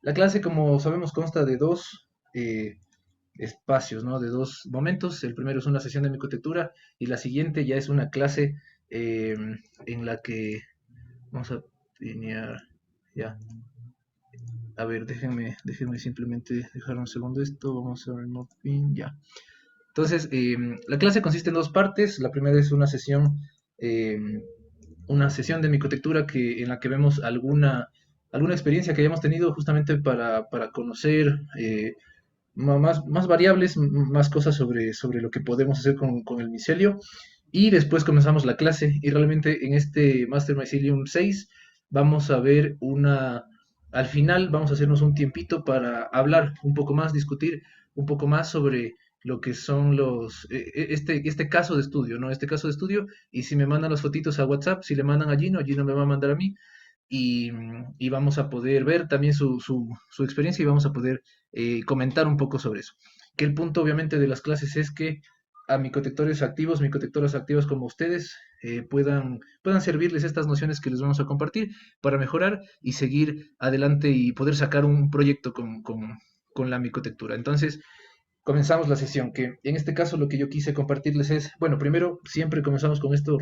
La clase, como sabemos, consta de dos espacios, ¿no? De dos momentos. El primero es una sesión de microtectura y la siguiente ya es una clase eh, en la que vamos a pinear, ya. A ver, déjenme simplemente dejar un segundo esto. Vamos a remote pin, ya. Entonces, la clase consiste en dos partes. La primera es eh, una sesión de microtectura en la que vemos alguna experiencia que hayamos tenido justamente para conocer más variables, más cosas sobre lo que podemos hacer con el micelio. Y después comenzamos la clase. Y realmente en este Master Mycelium 6 vamos a ver al final vamos a hacernos un tiempito para hablar un poco más, discutir un poco más sobre lo que son este caso de estudio, ¿no? Este caso de estudio, y si me mandan las fotitos a WhatsApp, si le mandan a Gino me va a mandar a mí, y vamos a poder ver también su experiencia y vamos a poder comentar un poco sobre eso. Que el punto obviamente de las clases es que a micotectoras activas como ustedes puedan servirles estas nociones que les vamos a compartir para mejorar y seguir adelante y poder sacar un proyecto con la micotectura. Entonces, comenzamos la sesión, que en este caso lo que yo quise compartirles es, bueno, primero siempre comenzamos con esto,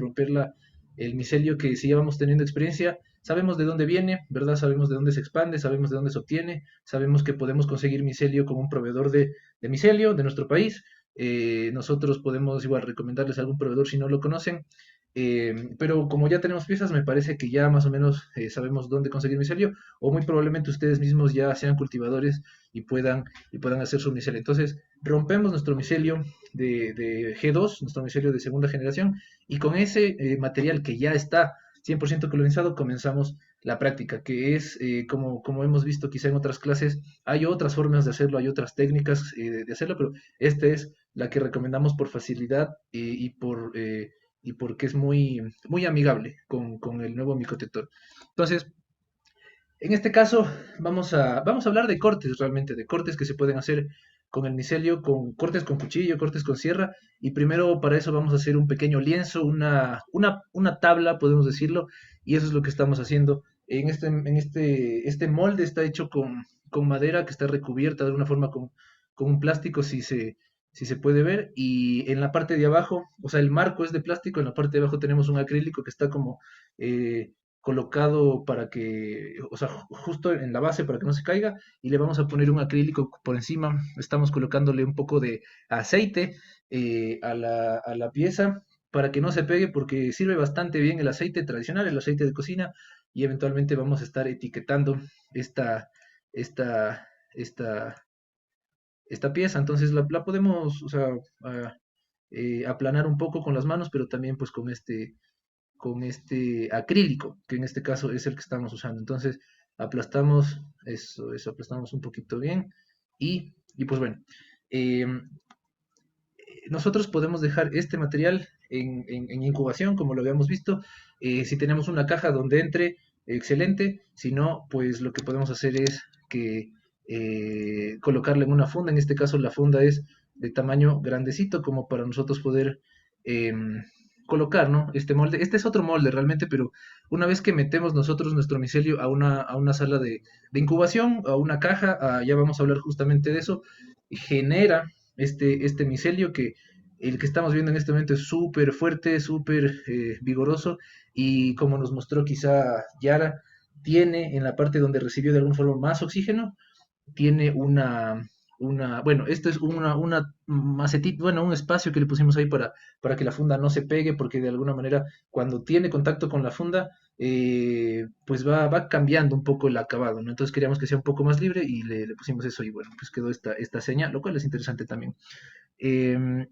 el micelio, que si ya vamos teniendo experiencia, sabemos de dónde viene, ¿verdad? Sabemos de dónde se expande, sabemos de dónde se obtiene, sabemos que podemos conseguir micelio con un proveedor de micelio de nuestro país. Nosotros podemos igual recomendarles a algún proveedor si no lo conocen, pero como ya tenemos piezas, me parece que ya más o menos sabemos dónde conseguir micelio, o muy probablemente ustedes mismos ya sean cultivadores y puedan hacer su micelio. Entonces, rompemos nuestro micelio de G2, nuestro micelio de segunda generación, y con ese material que ya está 100% colonizado, comenzamos la práctica, que es, como hemos visto quizá en otras clases, hay otras formas de hacerlo, hay otras técnicas de hacerlo, pero esta es la que recomendamos por facilidad y porque es muy amigable con el nuevo micotector. Entonces, en este caso, vamos a hablar de cortes realmente, de cortes que se pueden hacer con el micelio, con cortes con cuchillo, cortes con sierra. Y primero para eso vamos a hacer un pequeño lienzo, una tabla, podemos decirlo, y eso es lo que estamos haciendo. Este molde está hecho con madera que está recubierta de alguna forma con un plástico, si se puede ver. Y en la parte de abajo, o sea, el marco es de plástico, en la parte de abajo tenemos un acrílico que está como eh, colocado para que, o sea, justo en la base para que no se caiga, y le vamos a poner un acrílico por encima. Estamos colocándole un poco de aceite a la pieza para que no se pegue, porque sirve bastante bien el aceite tradicional, el aceite de cocina, y eventualmente vamos a estar etiquetando esta, esta, esta, esta pieza. Entonces la podemos, o sea, a- aplanar un poco con las manos, pero también pues con este acrílico, que en este caso es el que estamos usando. Entonces, aplastamos eso aplastamos un poquito bien. Y pues bueno, eh, nosotros podemos dejar este material en incubación, como lo habíamos visto. Si tenemos una caja donde entre, excelente. Si no, pues lo que podemos hacer es que colocarle en una funda. En este caso, la funda es de tamaño grandecito, como para nosotros poder colocar, ¿no? Este molde. Este es otro molde realmente, pero una vez que metemos nosotros nuestro micelio a una sala de incubación, a una caja, ya vamos a hablar justamente de eso, genera este micelio que el que estamos viendo en este momento es súper fuerte, súper vigoroso, y como nos mostró quizá Yara, tiene en la parte donde recibió de alguna forma más oxígeno, tiene bueno, esto es una macetita, bueno, un espacio que le pusimos ahí para que la funda no se pegue, porque de alguna manera cuando tiene contacto con la funda, pues va cambiando un poco el acabado, ¿no? Entonces queríamos que sea un poco más libre y le pusimos eso, y bueno, pues quedó esta seña, lo cual es interesante también. Em,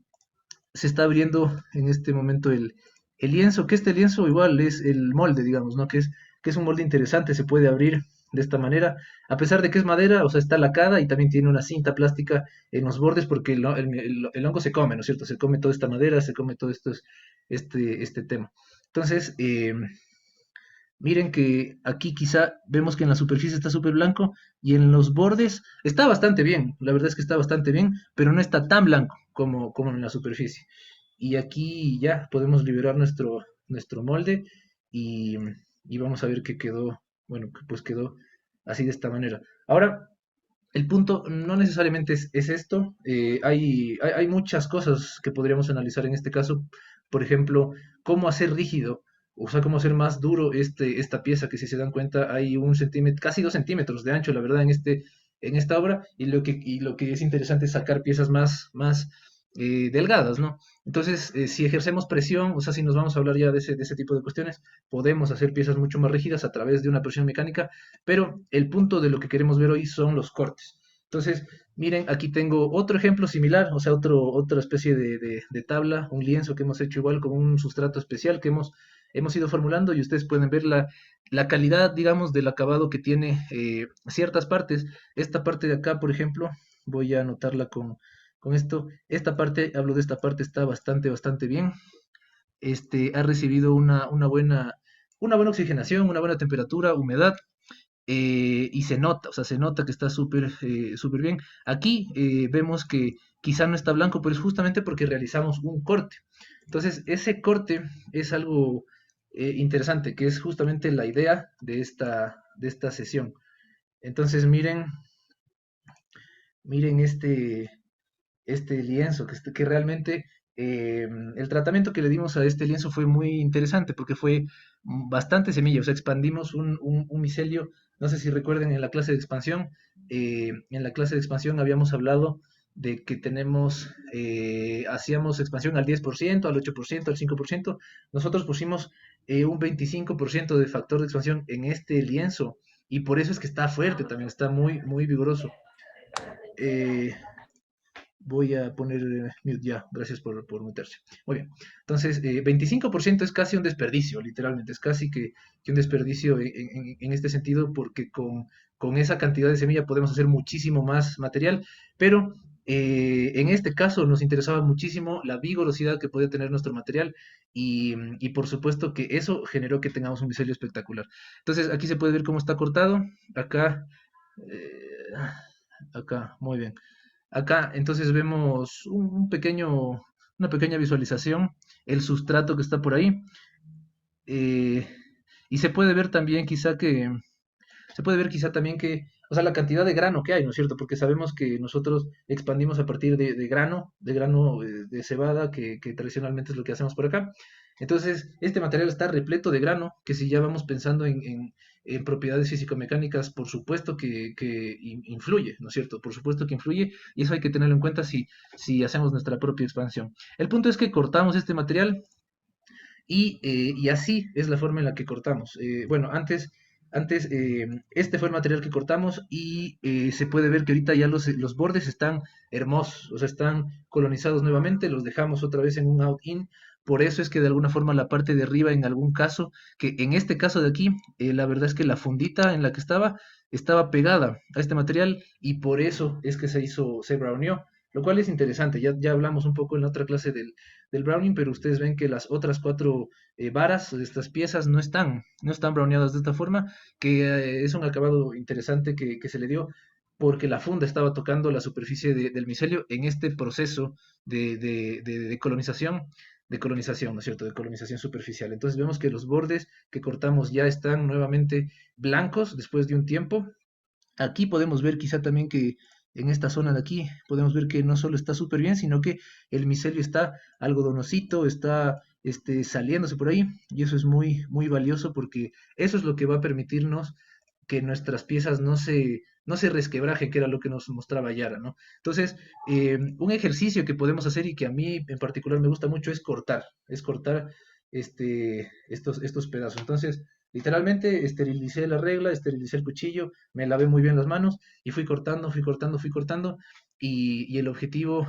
Se está abriendo en este momento el lienzo, que este lienzo igual es el molde, digamos, ¿no? Que es un molde interesante, se puede abrir de esta manera, a pesar de que es madera, o sea, está lacada y también tiene una cinta plástica en los bordes, porque el hongo se come, ¿no es cierto? Se come toda esta madera, se come todo este tema. Entonces, miren que aquí quizá vemos que en la superficie está súper blanco y en los bordes está bastante bien, la verdad es que está bastante bien, pero no está tan blanco como en la superficie. Y aquí ya podemos liberar nuestro molde, y, y vamos a ver que quedó, bueno, que pues quedó así de esta manera. Ahora, el punto no necesariamente es esto. Hay muchas cosas que podríamos analizar en este caso. Por ejemplo, cómo hacer rígido, o sea, cómo hacer más duro esta pieza, que si se dan cuenta hay 1 centímetro, casi 2 centímetros de ancho, la verdad, en esta obra. Y lo que es interesante es sacar piezas más delgadas, ¿no? Entonces, si ejercemos presión, o sea, si nos vamos a hablar ya de ese tipo de cuestiones, podemos hacer piezas mucho más rígidas a través de una presión mecánica, pero el punto de lo que queremos ver hoy son los cortes. Entonces, miren, aquí tengo otro ejemplo similar, o sea, otra especie de tabla, un lienzo que hemos hecho igual con un sustrato especial que hemos ido formulando, y ustedes pueden ver la calidad, digamos, del acabado que tiene ciertas partes. Esta parte de acá, por ejemplo, voy a anotarla con esto. Esta parte, hablo de esta parte, está bastante bien. Ha recibido una buena oxigenación, una buena temperatura, humedad, y se nota, o sea, se nota que está súper bien. Aquí vemos que quizá no está blanco, pero es justamente porque realizamos un corte. Entonces, ese corte es algo interesante, que es justamente la idea de esta sesión. Entonces, miren este lienzo, que realmente el tratamiento que le dimos a este lienzo fue muy interesante porque fue bastante semilla, o sea, expandimos un micelio. No sé si recuerden en la clase de expansión. En la clase de expansión habíamos hablado de que hacíamos expansión al 10%, al 8%, al 5%. Nosotros pusimos un 25% de factor de expansión en este lienzo, y por eso es que está fuerte también, está muy vigoroso. Eh, Voy a poner mute ya, gracias por meterse. Muy bien, entonces 25% es casi un desperdicio, literalmente, es casi que un desperdicio en este sentido, porque con esa cantidad de semilla podemos hacer muchísimo más material, pero en este caso nos interesaba muchísimo la vigorosidad que podía tener nuestro material, y por supuesto que eso generó que tengamos un micelio espectacular. Entonces aquí se puede ver cómo está cortado, acá, eh, acá, muy bien. Acá entonces vemos una pequeña visualización, el sustrato que está por ahí, eh, y se puede ver quizá también o sea, la cantidad de grano que hay, ¿no es cierto? Porque sabemos que nosotros expandimos a partir de grano de cebada, que tradicionalmente es lo que hacemos por acá. Entonces, este material está repleto de grano, que si ya vamos pensando en propiedades físico-mecánicas, por supuesto que influye, ¿no es cierto? Por supuesto que influye, y eso hay que tenerlo en cuenta si hacemos nuestra propia expansión. El punto es que cortamos este material, y así es la forma en la que cortamos. Bueno, antes este fue el material que cortamos, y se puede ver que ahorita ya los bordes están hermosos, o sea, están colonizados nuevamente, los dejamos otra vez en un out-in. Por eso es que de alguna forma la parte de arriba, en algún caso, que en este caso de aquí, la verdad es que la fundita en la que estaba pegada a este material, y por eso es que se browneó, lo cual es interesante. Ya hablamos un poco en la otra clase del browning, pero ustedes ven que las otras cuatro varas de estas piezas no están browneadas de esta forma, que es un acabado interesante que se le dio, porque la funda estaba tocando la superficie del micelio en este proceso de colonización, ¿no es cierto? De colonización superficial. Entonces vemos que los bordes que cortamos ya están nuevamente blancos después de un tiempo. Aquí podemos ver quizá también que en esta zona de aquí podemos ver que no solo está súper bien, sino que el micelio está algodonosito, está saliéndose por ahí, y eso es muy valioso, porque eso es lo que va a permitirnos que nuestras piezas no se resquebrajen, que era lo que nos mostraba Yara, ¿no? Entonces, un ejercicio que podemos hacer, y que a mí en particular me gusta mucho, es cortar estos pedazos. Entonces, literalmente esterilicé la regla, esterilicé el cuchillo, me lavé muy bien las manos y fui cortando, fui cortando, fui cortando. Y el objetivo,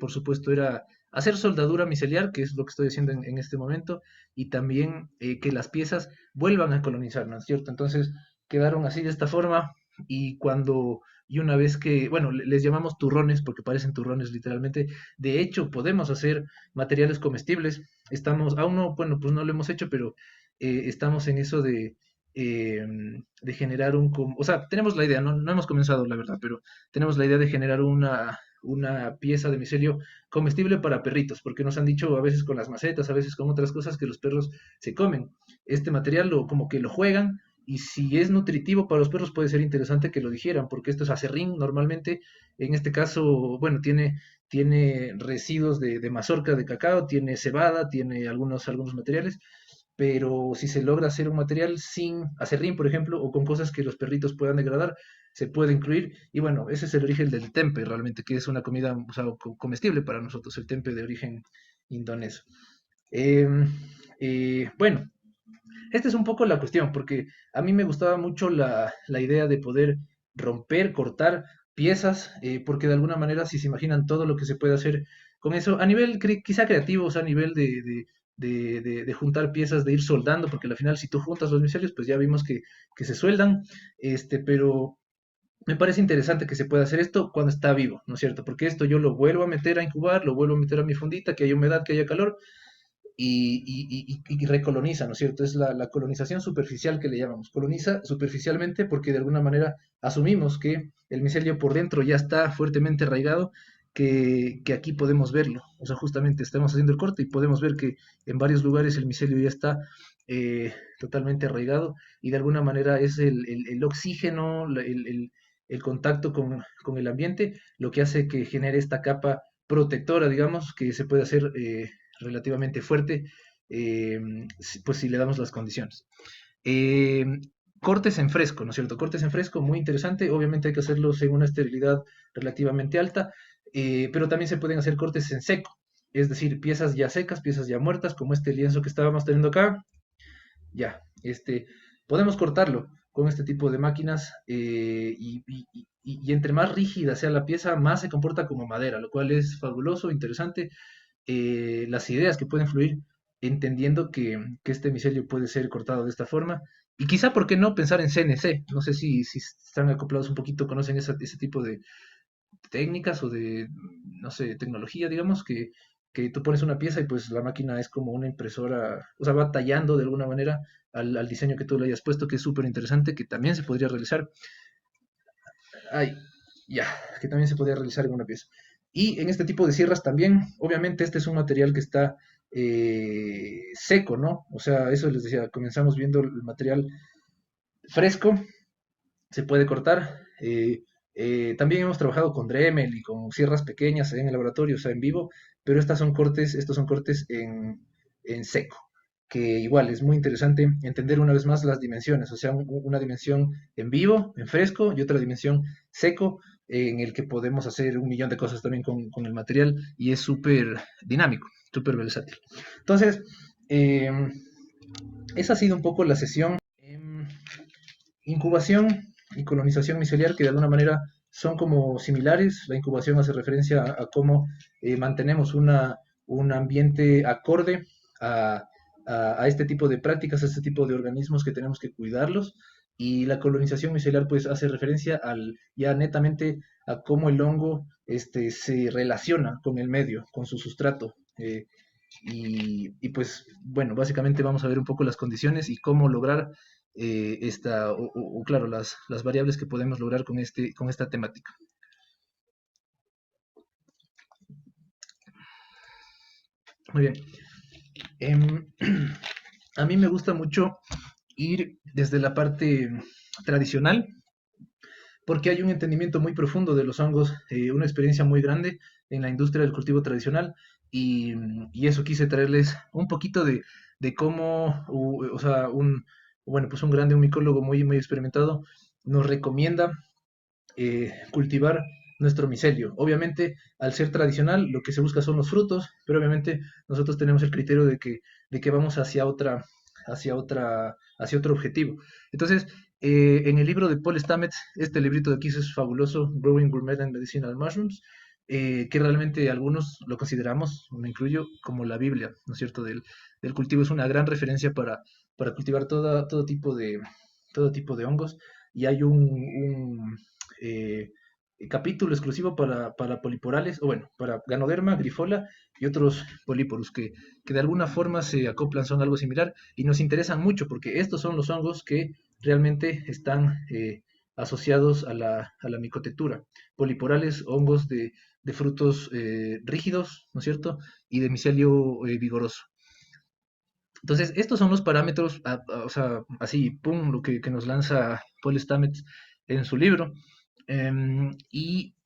por supuesto, era hacer soldadura micelial, que es lo que estoy haciendo en este momento, y también que las piezas vuelvan a colonizar, ¿no es cierto? Entonces quedaron así de esta forma, y una vez que, bueno, les llamamos turrones porque parecen turrones literalmente. De hecho, podemos hacer materiales comestibles. Aún no, bueno, pues no lo hemos hecho, pero estamos en eso de generar o sea, tenemos la idea, no hemos comenzado, la verdad, pero tenemos la idea de generar una pieza de micelio comestible para perritos, porque nos han dicho a veces con las macetas, a veces con otras cosas, que los perros se comen este material, como que lo juegan, y si es nutritivo para los perros puede ser interesante que lo digieran, porque esto es aserrín normalmente, en este caso, bueno, tiene residuos de mazorca de cacao, tiene cebada, tiene algunos materiales, pero si se logra hacer un material sin aserrín, por ejemplo, o con cosas que los perritos puedan degradar, se puede incluir. Y bueno, ese es el origen del tempe, realmente, que es una comida, o sea, comestible para nosotros, el tempe de origen indonesio. Em, bueno, esta es un poco la cuestión, porque a mí me gustaba mucho la idea de poder romper, cortar piezas, porque de alguna manera, si se imaginan todo lo que se puede hacer con eso, a nivel quizá creativo, o sea, a nivel de juntar piezas, de ir soldando, porque al final si tú juntas los micelios, pues ya vimos que se sueldan, pero me parece interesante que se pueda hacer esto cuando está vivo, ¿no es cierto? Porque esto yo lo vuelvo a meter a incubar, lo vuelvo a meter a mi fundita, que haya humedad, que haya calor, y recoloniza, ¿no es cierto? Es la colonización superficial que le llamamos. Coloniza superficialmente porque de alguna manera asumimos que el micelio por dentro ya está fuertemente arraigado, que aquí podemos verlo. O sea, justamente estamos haciendo el corte y podemos ver que en varios lugares el micelio ya está totalmente arraigado y de alguna manera es el oxígeno, el contacto con el ambiente, lo que hace que genere esta capa protectora, digamos, que se puede hacer relativamente fuerte, eh, pues si le damos las condiciones. Eh, Cortes en fresco, ¿no es cierto? Cortes en fresco, muy interesante. Obviamente hay que hacerlos en una esterilidad relativamente alta, pero también se pueden hacer cortes en seco, es decir, piezas ya secas, piezas ya muertas, como este lienzo que estábamos teniendo acá. Ya, podemos cortarlo con este tipo de máquinas y entre más rígida sea la pieza, más se comporta como madera, lo cual es fabuloso, interesante. Las ideas que pueden fluir entendiendo que este micelio puede ser cortado de esta forma. Y quizá, ¿por qué no pensar en CNC? No sé si están acoplados un poquito, conocen ese tipo de técnicas o de, no sé, tecnología, digamos, que tú pones una pieza y pues la máquina es como una impresora, o sea, va tallando de alguna manera al diseño que tú le hayas puesto, que es súper interesante, que también se podría realizar. Ay, ya, que también se podría realizar en una pieza. Y en este tipo de sierras también, obviamente este es un material que está seco, ¿no? O sea, eso les decía, comenzamos viendo el material fresco, se puede cortar. También hemos trabajado con Dremel y con sierras pequeñas en el laboratorio, o sea, en vivo, pero estos son cortes en seco, que igual es muy interesante entender una vez más las dimensiones, o sea, una dimensión en vivo, en fresco, y otra dimensión seco, en el que podemos hacer un millón de cosas también con el material, y es súper dinámico, súper versátil. Entonces, eh, esa ha sido un poco la sesión. Incubación y colonización micelial, que de alguna manera son como similares. La incubación hace referencia a cómo mantenemos un ambiente acorde a, a este tipo de prácticas, a este tipo de organismos que tenemos que cuidarlos. Y la colonización micelial pues hace referencia ya netamente a cómo el hongo se relaciona con el medio, con su sustrato. Y pues bueno, básicamente vamos a ver un poco las condiciones y cómo lograr claro, las variables que podemos lograr con esta temática. Muy bien. Em, a mí me gusta mucho ir desde la parte tradicional, porque hay un entendimiento muy profundo de los hongos, una experiencia muy grande en la industria del cultivo tradicional, y eso quise traerles un poquito de cómo, o sea, bueno, pues un grande, un micólogo muy experimentado, nos recomienda cultivar nuestro micelio. Obviamente, al ser tradicional, lo que se busca son los frutos, pero obviamente nosotros tenemos el criterio de que vamos hacia otro objetivo. Entonces, en el libro de Paul Stamets, este librito de aquí es fabuloso, Growing Gourmet and Medicinal Mushrooms, que realmente algunos lo consideramos, me incluyo, como la Biblia, ¿no es cierto?, del cultivo. Es una gran referencia para cultivar todo tipo de hongos. Y hay eh, capítulo exclusivo para poliporales, o bueno, para Ganoderma, Grifola y otros políporos que de alguna forma se acoplan, son algo similar y nos interesan mucho porque estos son los hongos que realmente están asociados a la micotectura. Poliporales, hongos de frutos rígidos, ¿no es cierto? Y de micelio vigoroso. Entonces, estos son los parámetros, o sea, así, pum, lo que nos lanza Paul Stamets en su libro. Y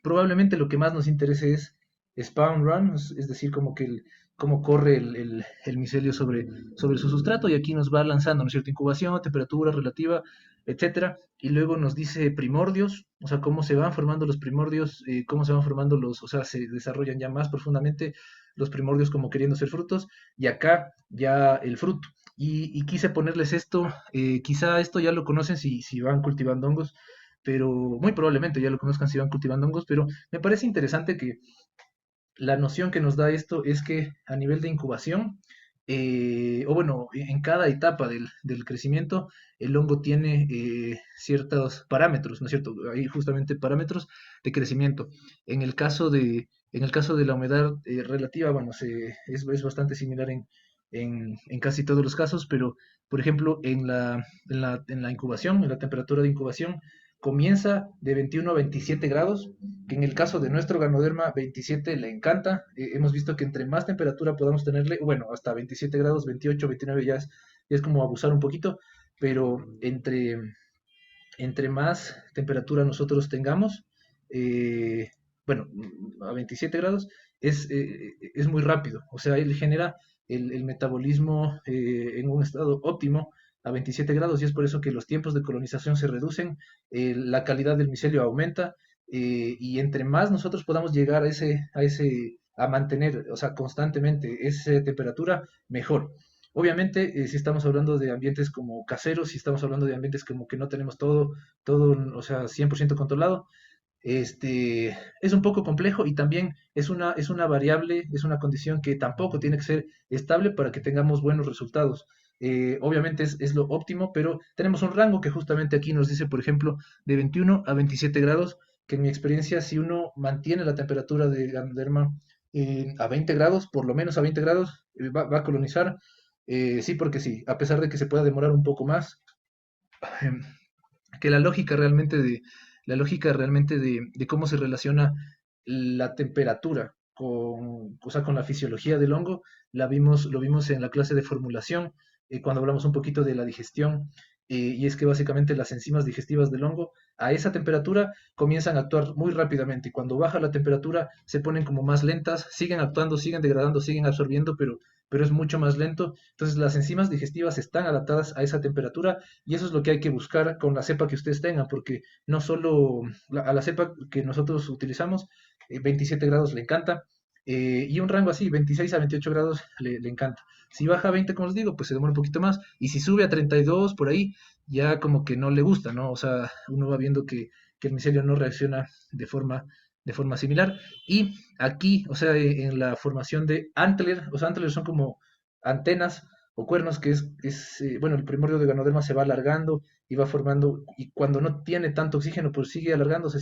probablemente lo que más nos interese es spawn run, es decir, como que cómo corre el micelio sobre su sustrato, y aquí nos va lanzando, ¿no es cierto?, incubación, temperatura relativa, etcétera, y luego nos dice primordios, o sea, cómo se van formando los primordios, cómo se van formando o sea, se desarrollan ya más profundamente los primordios como queriendo ser frutos, y acá ya el fruto. Y quise ponerles esto, quizá esto ya lo conocen si van cultivando hongos, pero muy probablemente ya lo conozcan si van cultivando hongos, pero me parece interesante que la noción que nos da esto es que a nivel de incubación, o bueno, en cada etapa del crecimiento, el hongo tiene ciertos parámetros, ¿no es cierto? Hay justamente parámetros de crecimiento. En el caso de la humedad relativa, bueno, es bastante similar en casi todos los casos, pero por ejemplo, en la incubación, en la temperatura de incubación, comienza de 21 a 27 grados, que en el caso de nuestro Ganoderma 27 le encanta. Hemos visto que entre más temperatura podamos tenerle, bueno, hasta 27 grados, 28, 29 ya es como abusar un poquito, pero entre más temperatura nosotros tengamos, bueno, a 27 grados es muy rápido, o sea, él genera el metabolismo en un estado óptimo a 27 grados, y es por eso que los tiempos de colonización se reducen, la calidad del micelio aumenta, y entre más nosotros podamos llegar a mantener, o sea, constantemente esa temperatura, mejor. Obviamente, si estamos hablando de ambientes como caseros, si estamos hablando de ambientes como que no tenemos todo, o sea, 100% controlado, es un poco complejo, y también es una variable, es una condición que tampoco tiene que ser estable para que tengamos buenos resultados. Obviamente es lo óptimo, pero tenemos un rango que justamente aquí nos dice, por ejemplo, de 21 a 27 grados, que en mi experiencia, si uno mantiene la temperatura de Ganoderma a 20 grados, por lo menos a 20 grados, va a colonizar. Sí, porque sí, a pesar de que se pueda demorar un poco más, em, que la lógica realmente de cómo se relaciona la temperatura o sea, con la fisiología del hongo, lo vimos en la clase de formulación, cuando hablamos un poquito de la digestión, y es que básicamente las enzimas digestivas del hongo a esa temperatura comienzan a actuar muy rápidamente, y cuando baja la temperatura se ponen como más lentas, siguen actuando, siguen degradando, siguen absorbiendo, pero es mucho más lento. Entonces las enzimas digestivas están adaptadas a esa temperatura, y eso es lo que hay que buscar con la cepa que ustedes tengan, porque no solo a la cepa que nosotros utilizamos, 27 grados le encanta, y un rango así, 26 a 28 grados le encanta. Si baja a 20, como les digo, pues se demora un poquito más, y si sube a 32 por ahí, ya como que no le gusta, ¿no? O sea, uno va viendo que el micelio no reacciona de forma similar. Y aquí, o sea, en la formación de antler, los antlers son como antenas o cuernos, que bueno, el primordio de Ganoderma se va alargando y va formando, y cuando no tiene tanto oxígeno, pues sigue alargándose,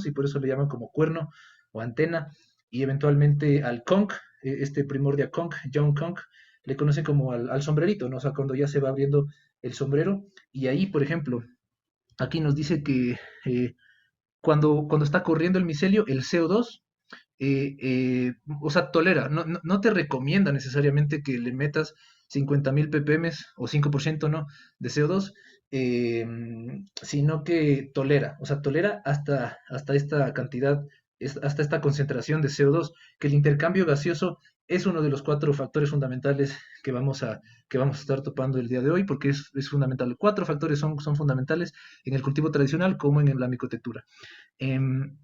y por eso le llaman como cuerno o antena. Y eventualmente al conch, este primordia conch, John conch, le conocen como al sombrerito, ¿no? O sea, cuando ya se va abriendo el sombrero, y ahí, por ejemplo, aquí nos dice que cuando está corriendo el micelio, el CO2, o sea, tolera, no te recomienda necesariamente que le metas 50.000 ppm o 5%, ¿no?, de CO2, eh, sino que tolera, o sea, tolera hasta esta cantidad, hasta esta concentración de CO2, que el intercambio gaseoso es uno de los cuatro factores fundamentales que vamos a estar topando el día de hoy, porque es fundamental. Cuatro factores son fundamentales en el cultivo tradicional como en la micotectura. Em,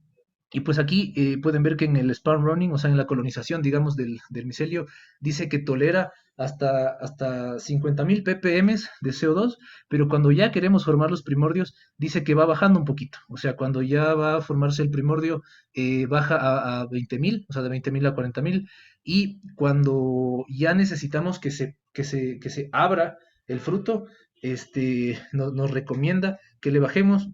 y pues aquí pueden ver que en el spawn running, o sea, en la colonización, digamos, del micelio, dice que tolera hasta 50.000 ppm de CO2, pero cuando ya queremos formar los primordios, dice que va bajando un poquito. O sea, cuando ya va a formarse el primordio, baja a 20.000, o sea, de 20.000 a 40.000, y cuando ya necesitamos que se abra el fruto, nos recomienda que le bajemos.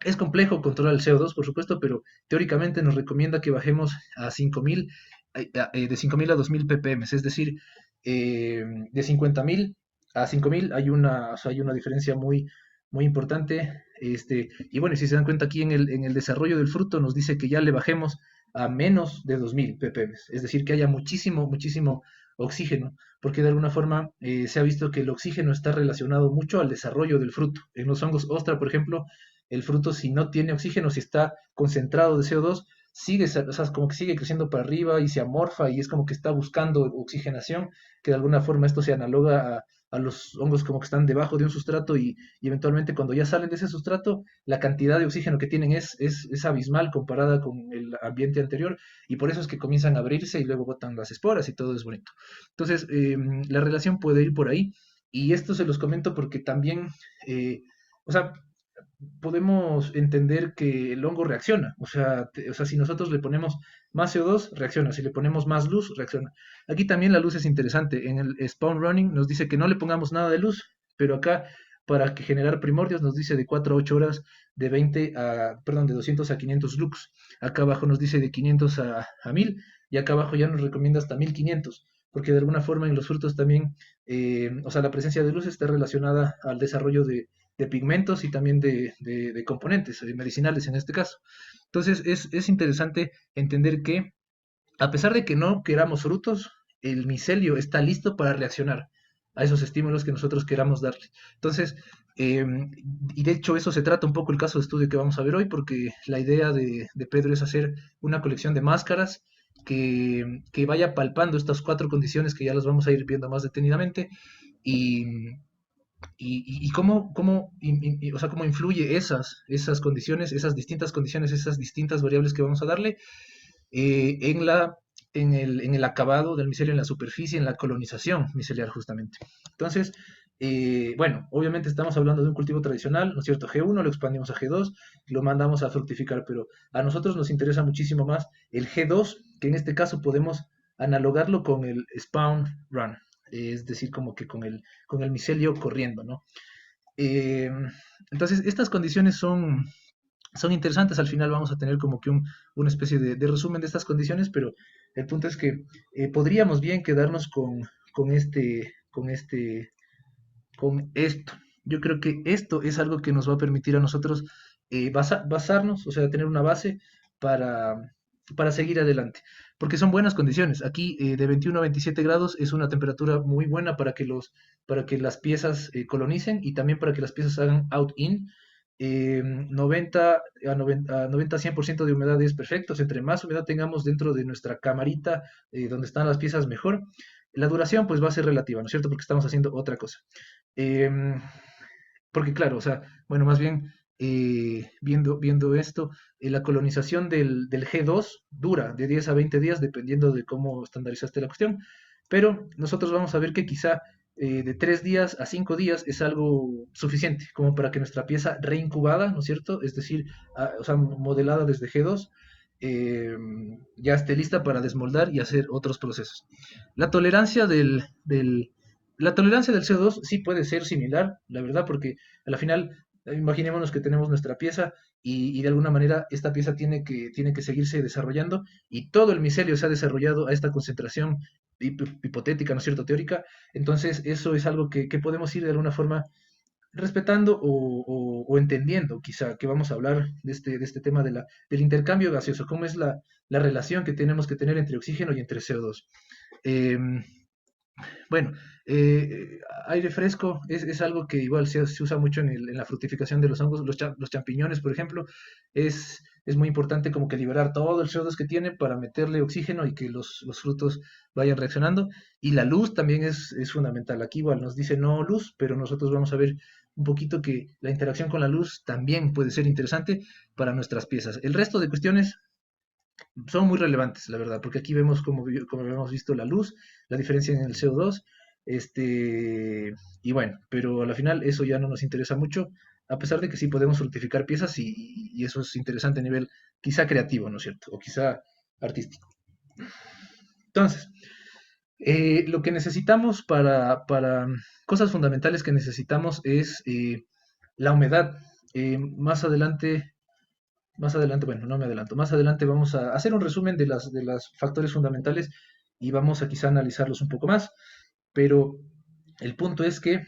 Es complejo controlar el CO2, por supuesto, pero teóricamente nos recomienda que bajemos a 5.000, de 5.000 a 2.000 ppm, es decir, de 50.000 a 5.000 o sea, hay una diferencia muy importante. Y bueno, si se dan cuenta aquí en el desarrollo del fruto, nos dice que ya le bajemos a menos de 2.000 ppm, es decir, que haya muchísimo oxígeno, porque de alguna forma se ha visto que el oxígeno está relacionado mucho al desarrollo del fruto. En los hongos ostra, por ejemplo, el fruto si no tiene oxígeno, si está concentrado de CO2, sigue, o sea, como que sigue creciendo para arriba y se amorfa y es como que está buscando oxigenación, que de alguna forma esto se analoga a los hongos como que están debajo de un sustrato y eventualmente cuando ya salen de ese sustrato, la cantidad de oxígeno que tienen es abismal comparada con el ambiente anterior y por eso es que comienzan a abrirse y luego botan las esporas y todo es bonito. Entonces, la relación puede ir por ahí y esto se los comento porque también, o sea, podemos entender que el hongo reacciona. O sea, si nosotros le ponemos más CO2, reacciona. Si le ponemos más luz, reacciona. Aquí también la luz es interesante. En el spawn running nos dice que no le pongamos nada de luz, pero acá para que generar primordios nos dice de 4 a 8 horas de 20 a, perdón, de 200 a 500 lux. Acá abajo nos dice de 500 a 1000 y acá abajo ya nos recomienda hasta 1500 porque de alguna forma en los frutos también, o sea, la presencia de luz está relacionada al desarrollo de pigmentos y también de componentes medicinales en este caso. Entonces es interesante entender que a pesar de que no queramos frutos, el micelio está listo para reaccionar a esos estímulos que nosotros queramos darle. Entonces, y de hecho eso se trata un poco el caso de estudio que vamos a ver hoy, porque la idea de Pedro es hacer una colección de máscaras que vaya palpando estas cuatro condiciones que ya las vamos a ir viendo más detenidamente y, y o sea, cómo influye esas condiciones, esas distintas condiciones, esas distintas variables que vamos a darle en en el acabado del micelio, en la superficie, en la colonización micelial justamente. Entonces, bueno, obviamente estamos hablando de un cultivo tradicional, ¿no es cierto? G1 lo expandimos a G2, lo mandamos a fructificar, pero a nosotros nos interesa muchísimo más el G2, que en este caso podemos analogarlo con el spawn run, es decir, como que con el micelio corriendo, ¿no? Eh, entonces, estas condiciones son interesantes. Al final vamos a tener como que una especie de resumen de estas condiciones, pero el punto es que podríamos bien quedarnos con esto. Yo creo que esto es algo que nos va a permitir a nosotros basarnos, o sea, tener una base para, para seguir adelante, porque son buenas condiciones. Aquí de 21 a 27 grados es una temperatura muy buena para que las piezas colonicen y también para que las piezas hagan out-in. 90 a 90 a 100% de humedad es perfecto. Entre más humedad tengamos dentro de nuestra camarita donde están las piezas, mejor. La duración pues va a ser relativa, ¿no es cierto? Porque estamos haciendo otra cosa. Em, Porque claro, o sea, bueno, más bien viendo esto, la colonización del G2 dura de 10 a 20 días dependiendo de cómo estandarizaste la cuestión, pero nosotros vamos a ver que quizá de 3 días a 5 días es algo suficiente como para que nuestra pieza reincubada, ¿no es cierto? Es decir, o sea, modelada desde G2, ya esté lista para desmoldar y hacer otros procesos. La tolerancia la tolerancia del CO2 sí puede ser similar, la verdad, porque a la final, imaginémonos que tenemos nuestra pieza y de alguna manera esta pieza tiene que seguirse desarrollando y todo el micelio se ha desarrollado a esta concentración hipotética, ¿no es cierto?, teórica. Entonces, eso es algo que podemos ir de alguna forma respetando o entendiendo, quizá, que vamos a hablar de este tema del intercambio gaseoso, cómo es la relación que tenemos que tener entre oxígeno y entre CO2. Em, bueno, aire fresco es algo que igual se usa mucho en la fructificación de los hongos, los champiñones, por ejemplo, es muy importante como que liberar todo el CO2 que tiene para meterle oxígeno y que los frutos vayan reaccionando. Y la luz también es fundamental. Aquí igual nos dice no luz, pero nosotros vamos a ver un poquito que la interacción con la luz también puede ser interesante para nuestras piezas. El resto de cuestiones son muy relevantes, la verdad, porque aquí vemos como habíamos visto la luz, la diferencia en el CO2, y bueno, pero a la final eso ya no nos interesa mucho, a pesar de que sí podemos fructificar piezas y eso es interesante a nivel quizá creativo, ¿no es cierto? O quizá artístico. Entonces, lo que necesitamos para cosas fundamentales que necesitamos es la humedad. Más adelante, bueno, no me adelanto, más adelante vamos a hacer un resumen de las factores fundamentales y vamos a quizá analizarlos un poco más, pero el punto es que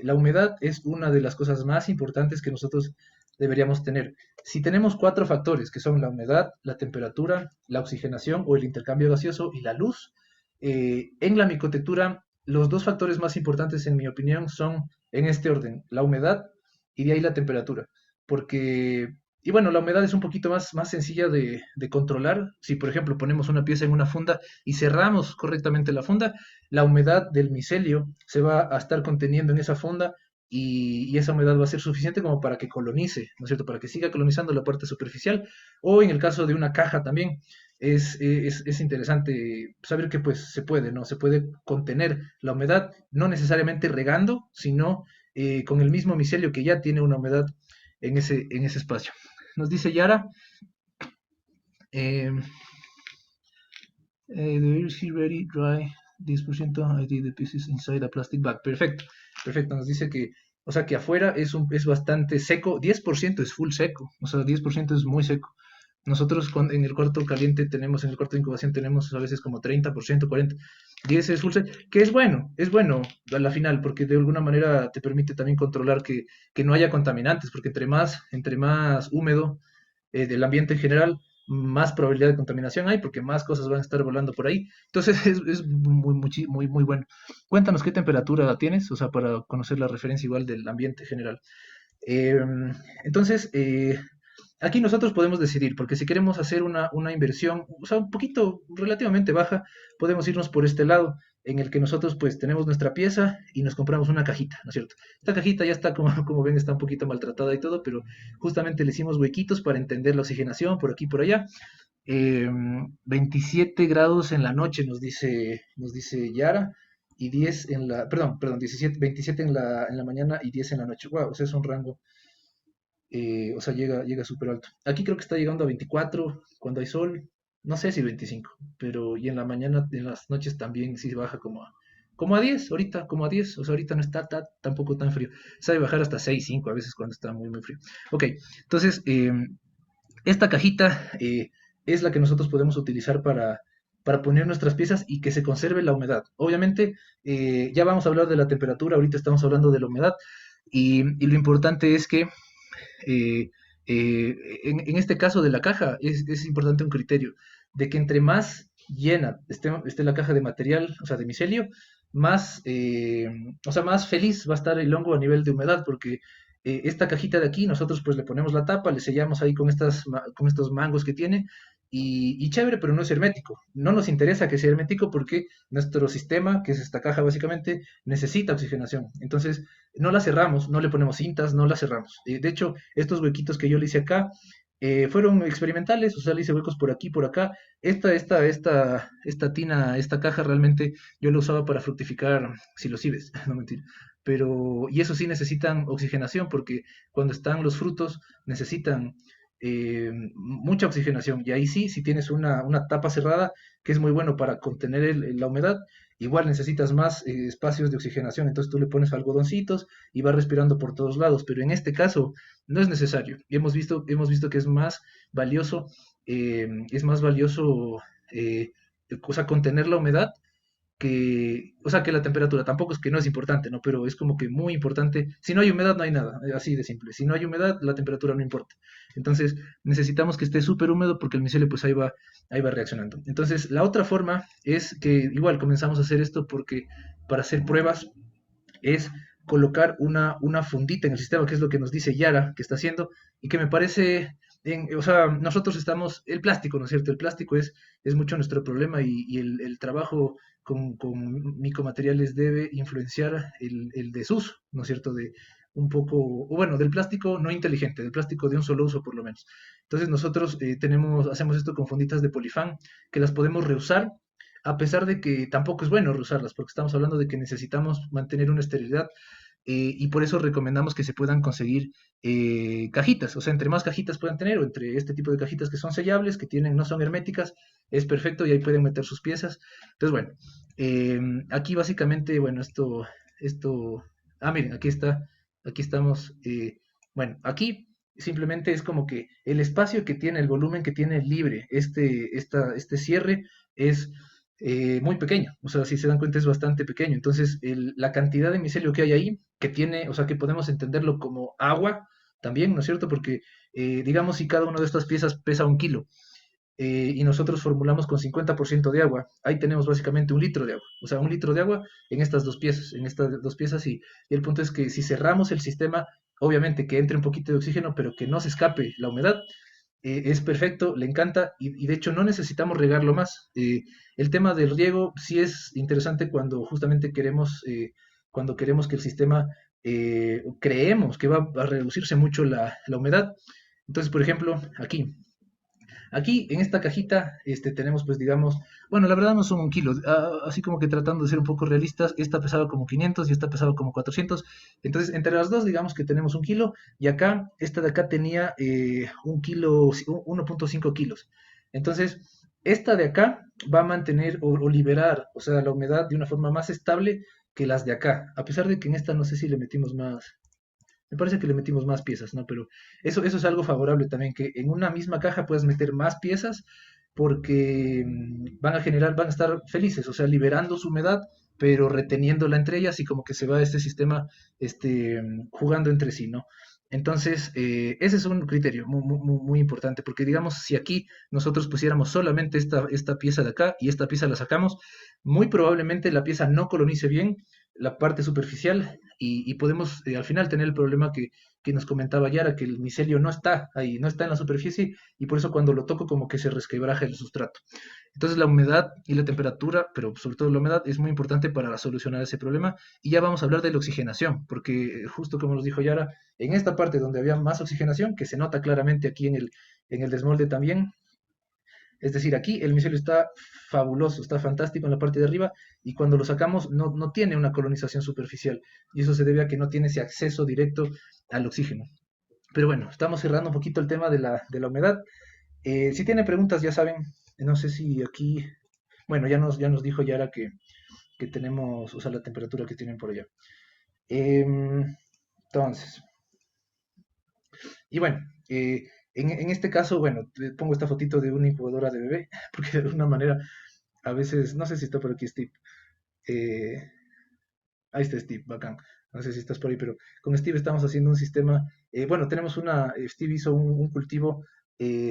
la humedad es una de las cosas más importantes que nosotros deberíamos tener. Si tenemos cuatro factores, que son la humedad, la temperatura, la oxigenación o el intercambio gaseoso y la luz, En la micotectura, los dos factores más importantes, en mi opinión, son en este orden: la humedad y de ahí la temperatura. Porque, y bueno, la humedad es un poquito más sencilla de controlar. Si, por ejemplo, ponemos una pieza en una funda y cerramos correctamente la funda, la humedad del micelio se va a estar conteniendo en esa funda y esa humedad va a ser suficiente como para que colonice, ¿no es cierto? Para que siga colonizando la parte superficial. O en el caso de una caja también, es interesante saber que pues se puede, ¿no? Se puede contener la humedad, no necesariamente regando, sino con el mismo micelio que ya tiene una humedad en ese espacio. Nos dice Yara, eh, the air is ready, dry, 10% I did the pieces inside a plastic bag. Perfecto, perfecto. Nos dice que, o sea, que afuera es bastante seco, 10% es full seco, o sea, 10% es muy seco. Nosotros en el cuarto caliente tenemos, en el cuarto de incubación tenemos a veces como 30%, 40%. 10 es full seco, que es bueno a la final, porque de alguna manera te permite también controlar que no haya contaminantes, porque entre más húmedo del ambiente en general, más probabilidad de contaminación hay, porque más cosas van a estar volando por ahí. Entonces es muy bueno. Cuéntanos qué temperatura tienes, o sea, para conocer la referencia igual del ambiente general. Eh, entonces, aquí nosotros podemos decidir, porque si queremos hacer una inversión, o sea, un poquito relativamente baja, podemos irnos por este lado, en el que nosotros pues tenemos nuestra pieza y nos compramos una cajita, ¿no es cierto? Esta cajita ya está, como, como ven, está un poquito maltratada y todo, pero justamente le hicimos huequitos para entender la oxigenación por aquí y por allá. 27 grados en la noche, nos dice Yara, y 10 en la, perdón, 17, 27 en la mañana y 10 en la noche. Wow, o sea, es un rango, o sea, llega súper alto. Aquí creo que está llegando a 24 cuando hay sol, no sé si 25, pero y en la mañana, en las noches también sí baja como a 10 ahorita, como a 10, o sea, ahorita no está tampoco tan frío. Sabe bajar hasta 6 5 a veces cuando está muy frío. Ok, entonces, esta cajita es la que nosotros podemos utilizar para poner nuestras piezas y que se conserve la humedad. Obviamente, ya vamos a hablar de la temperatura, ahorita estamos hablando de la humedad y lo importante es que eh, en este caso de la caja es importante un criterio de que entre más llena esté la caja de material, o sea, de micelio, más, o sea, más feliz va a estar el hongo a nivel de humedad, porque esta cajita de aquí, nosotros pues le ponemos la tapa, le sellamos ahí con estos mangos que tiene, y chévere, pero no es hermético. No nos interesa que sea hermético porque nuestro sistema, que es esta caja básicamente, necesita oxigenación. Entonces, no la cerramos, no le ponemos cintas, no la cerramos. De hecho, estos huequitos que yo le hice acá fueron experimentales, o sea, le hice huecos por aquí, por acá. Esta tina, esta caja realmente yo la usaba para fructificar psilocibes, no mentir. Pero, y eso sí necesitan oxigenación porque cuando están los frutos necesitan mucha oxigenación. Y ahí sí, si tienes una tapa cerrada, que es muy bueno para contener la humedad, igual necesitas más espacios de oxigenación. Entonces tú le pones algodoncitos y va respirando por todos lados. Pero en este caso no es necesario. Y hemos visto que es más valioso, eh, o sea, contener la humedad o sea, que la temperatura tampoco es que no es importante, ¿no? Pero es como que muy importante. Si no hay humedad, no hay nada, así de simple. Si no hay humedad, la temperatura no importa. Entonces, necesitamos que esté súper húmedo porque el micelio pues ahí va reaccionando. Entonces, la otra forma es que igual comenzamos a hacer esto porque para hacer pruebas es colocar una fundita en el sistema, que es lo que nos dice Yara que está haciendo, y que me parece, o sea, nosotros estamos, el plástico, ¿no es cierto? El plástico es mucho nuestro problema y el trabajo con micomateriales debe influenciar el desuso, ¿no es cierto? De un poco, o bueno, del plástico no inteligente, del plástico de un solo uso por lo menos. Entonces nosotros hacemos esto con funditas de polifán que las podemos reusar a pesar de que tampoco es bueno reusarlas, porque estamos hablando de que necesitamos mantener una esterilidad y por eso recomendamos que se puedan conseguir cajitas, o sea, entre más cajitas puedan tener, o entre este tipo de cajitas que son sellables, que tienen, no son herméticas, es perfecto y ahí pueden meter sus piezas. Entonces, bueno, aquí básicamente, bueno, miren, aquí estamos, bueno, aquí simplemente es como que el espacio que tiene, el volumen que tiene libre este cierre es muy pequeño, o sea, si se dan cuenta es bastante pequeño. Entonces, la cantidad de micelio que hay ahí, que tiene, o sea, que podemos entenderlo como agua también, ¿no es cierto? Porque, digamos, si cada una de estas piezas pesa 1 kilo, y nosotros formulamos con 50% de agua. Ahí tenemos básicamente 1 litro de agua, o sea, 1 litro de agua en estas dos piezas, y el punto es que si cerramos el sistema, obviamente que entre un poquito de oxígeno, pero que no se escape la humedad, es perfecto, le encanta y de hecho no necesitamos regarlo más. El tema del riego sí es interesante cuando justamente cuando queremos que el sistema, creemos que va a reducirse mucho la humedad. Entonces, por ejemplo, aquí en esta cajita tenemos, pues digamos, bueno, la verdad no son 1 kilo, así como que tratando de ser un poco realistas, esta pesaba como 500 y esta pesaba como 400, entonces entre las dos digamos que tenemos 1 kilo, y acá, esta de acá tenía 1 kilo, 1.5 kilos. Entonces, esta de acá va a mantener o liberar, o sea, la humedad de una forma más estable que las de acá, a pesar de que en esta no sé si le metimos más, me parece que le metimos más piezas, ¿no? Pero eso es algo favorable también, que en una misma caja puedes meter más piezas porque van a estar felices, o sea, liberando su humedad, pero reteniéndola entre ellas y como que se va este sistema jugando entre sí, ¿no? Entonces, ese es un criterio muy importante, porque digamos, si aquí nosotros pusiéramos solamente esta pieza de acá y esta pieza la sacamos, muy probablemente la pieza no colonice bien la parte superficial y podemos al final tener el problema que nos comentaba Yara, que el micelio no está ahí, no está en la superficie y por eso cuando lo toco como que se resquebraja el sustrato. Entonces la humedad y la temperatura, pero sobre todo la humedad, es muy importante para solucionar ese problema. Y ya vamos a hablar de la oxigenación, porque justo como nos dijo Yara, en esta parte donde había más oxigenación, que se nota claramente aquí en el desmolde también, es decir, aquí el micelio está fabuloso, está fantástico en la parte de arriba y cuando lo sacamos no tiene una colonización superficial y eso se debe a que no tiene ese acceso directo al oxígeno. Pero bueno, estamos cerrando un poquito el tema de la humedad. Si tienen preguntas, ya saben, no sé si aquí, bueno, ya nos dijo Yara que tenemos, o sea, la temperatura que tienen por allá. Entonces, y bueno, en este caso, bueno, te pongo esta fotito de una incubadora de bebé, porque de alguna manera a veces, no sé si está por aquí Steve. eh, Ahí está Steve, bacán. No sé si estás por ahí, pero con Steve estamos haciendo un sistema. Bueno, Steve hizo un cultivo.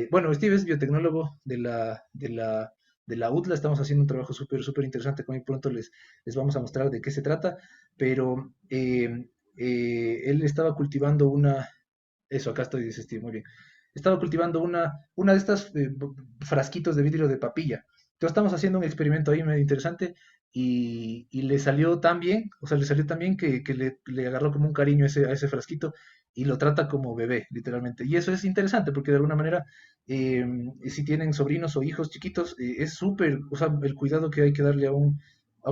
Bueno, Steve es biotecnólogo de la UTLA. Estamos haciendo un trabajo súper interesante. Muy pronto les vamos a mostrar de qué se trata. Pero él estaba cultivando una. Eso, acá estoy, dice Steve, muy bien. Estaba cultivando una de estas frasquitos de vidrio de papilla. Entonces estamos haciendo un experimento ahí medio interesante y le salió tan bien, o sea, le salió tan bien que le agarró como un cariño a ese frasquito y lo trata como bebé, literalmente. Y eso es interesante porque de alguna manera, eh, si tienen sobrinos o hijos chiquitos, es súper, o sea, el cuidado que hay que darle a un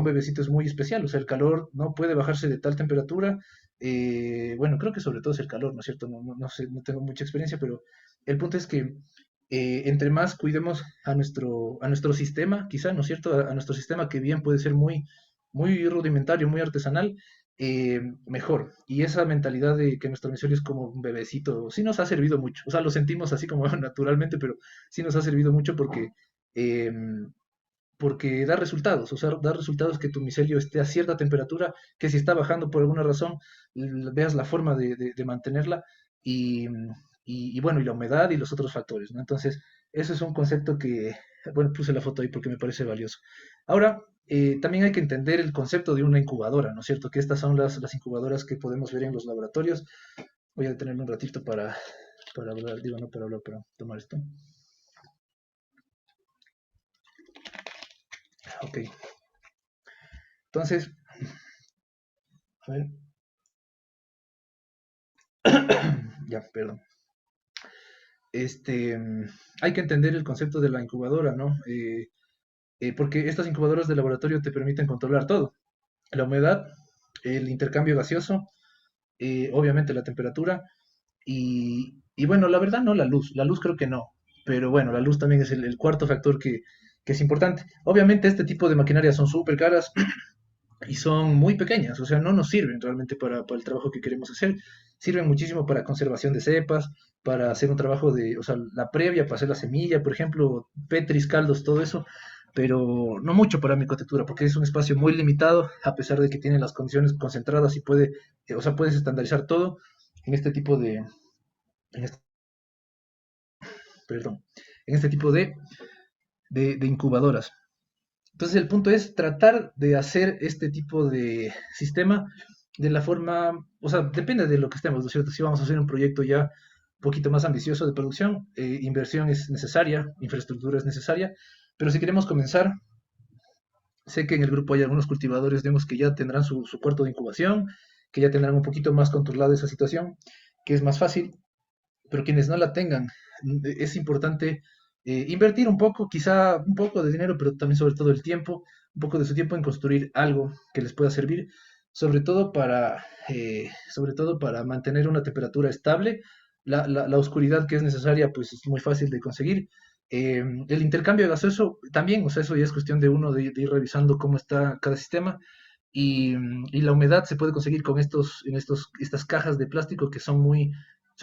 bebecito es muy especial, o sea, el calor no puede bajarse de tal temperatura. Bueno, creo que sobre todo es el calor, ¿no es cierto? No sé, no tengo mucha experiencia, pero el punto es que entre más cuidemos a nuestro sistema, quizá, ¿no es cierto? A nuestro sistema que bien puede ser muy rudimentario, muy artesanal, mejor. Y esa mentalidad de que nuestro micelio es como un bebecito, sí nos ha servido mucho. O sea, lo sentimos así como naturalmente, pero sí nos ha servido mucho eh, porque da resultados, o sea, da resultados que tu micelio esté a cierta temperatura, que si está bajando por alguna razón, veas la forma de mantenerla y, y bueno, y la humedad y los otros factores, ¿no? Entonces, eso es un concepto que, bueno, puse la foto ahí porque me parece valioso. Ahora, también hay que entender el concepto de una incubadora, ¿no es cierto? Que estas son las incubadoras que podemos ver en los laboratorios. Voy a detenerme un ratito para hablar, digo, no para hablar, para tomar esto. Ok, entonces, a ver, ya, perdón. Hay que entender el concepto de la incubadora, ¿no? Porque estas incubadoras de laboratorio te permiten controlar todo. La humedad, el intercambio gaseoso, obviamente la temperatura y bueno, la verdad no la luz. La luz creo que no. Pero bueno, la luz también es el cuarto factor que es importante. Obviamente este tipo de maquinaria son súper caras y son muy pequeñas, o sea, no nos sirven realmente para el trabajo que queremos hacer. Sirven muchísimo para conservación de cepas, para hacer un trabajo o sea, la previa, para hacer la semilla, por ejemplo, petris, caldos, todo eso, pero no mucho para micotectura, porque es un espacio muy limitado, a pesar de que tiene las condiciones concentradas y o sea, puedes estandarizar todo en este tipo de, en este- perdón. en este tipo de incubadoras. Entonces el punto es tratar de hacer este tipo de sistema de la forma, o sea, depende de lo que estemos, ¿no es cierto? Si vamos a hacer un proyecto ya un poquito más ambicioso de producción, inversión es necesaria, infraestructura es necesaria, pero si queremos comenzar, sé que en el grupo hay algunos cultivadores, digamos, que ya tendrán su cuarto de incubación, que ya tendrán un poquito más controlada esa situación, que es más fácil, pero quienes no la tengan, es importante invertir un poco, quizá un poco de dinero, pero también sobre todo el tiempo, un poco de su tiempo en construir algo que les pueda servir, sobre todo para mantener una temperatura estable. La oscuridad que es necesaria, pues es muy fácil de conseguir. El intercambio gaseoso también, o sea, eso ya es cuestión de uno de ir revisando cómo está cada sistema. Y la humedad se puede conseguir con estas cajas de plástico que son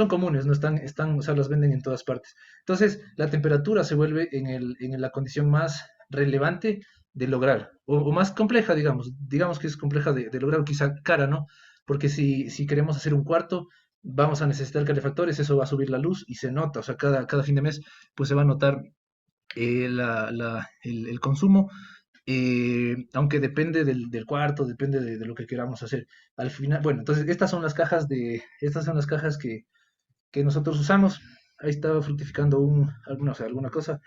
comunes, no o sea, las venden en todas partes. Entonces, la temperatura se vuelve en la condición más relevante de lograr, o más compleja, digamos que es compleja de lograr, o quizá cara, ¿no? Porque si queremos hacer un cuarto, vamos a necesitar calefactores, eso va a subir la luz y se nota, o sea, cada fin de mes, pues se va a notar el consumo, aunque depende del cuarto, depende de lo que queramos hacer. Al final, bueno, entonces estas son las cajas que nosotros usamos. Ahí estaba fructificando o sea, alguna cosa.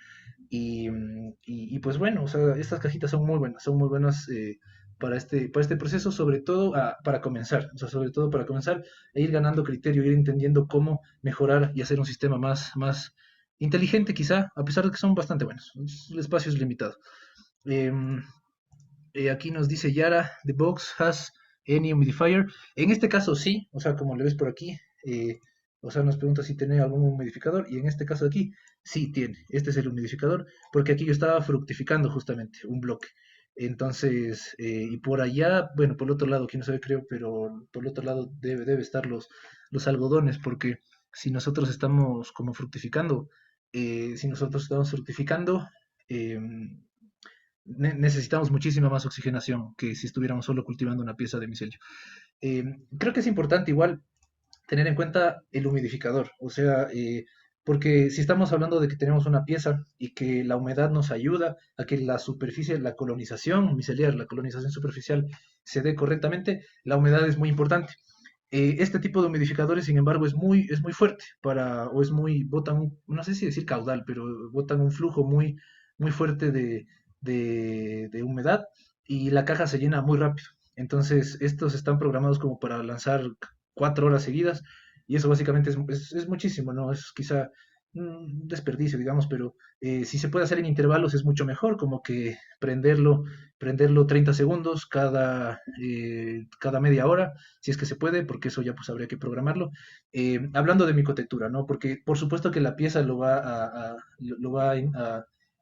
Y pues bueno, o sea, estas cajitas son muy buenas para este proceso, sobre todo para comenzar, o sea, sobre todo para comenzar e ir ganando criterio, ir entendiendo cómo mejorar y hacer un sistema más inteligente quizá, a pesar de que son bastante buenos. El espacio es limitado. Em, Aquí nos dice Yara, the box has any humidifier. En este caso sí, o sea, como le ves por aquí, o sea, nos pregunta si tiene algún humidificador y en este caso aquí sí tiene. Este es el humidificador porque aquí yo estaba fructificando justamente un bloque. Entonces, y por allá, bueno, por el otro lado, aquí no se ve creo, pero por el otro lado debe estar los algodones porque si nosotros estamos como fructificando, si nosotros estamos fructificando, em, necesitamos muchísima más oxigenación que si estuviéramos solo cultivando una pieza de micelio. Eh, Creo que es importante igual tener en cuenta el humidificador, o sea, porque si estamos hablando de que tenemos una pieza y que la humedad nos ayuda a que la superficie, la colonización micelial, la colonización superficial se dé correctamente, la humedad es muy importante. Este tipo de humidificadores, sin embargo, es muy fuerte o es muy, no sé si decir caudal, pero botan un flujo muy fuerte de humedad y la caja se llena muy rápido. Entonces, estos están programados como para lanzar 4 horas seguidas y eso básicamente es muchísimo, ¿no? Es quizá un desperdicio, digamos, pero si se puede hacer en intervalos es mucho mejor, como que prenderlo 30 segundos cada media hora si es que se puede, porque eso ya pues habría que programarlo. Hablando de micotectura, ¿no? Porque por supuesto que la pieza lo va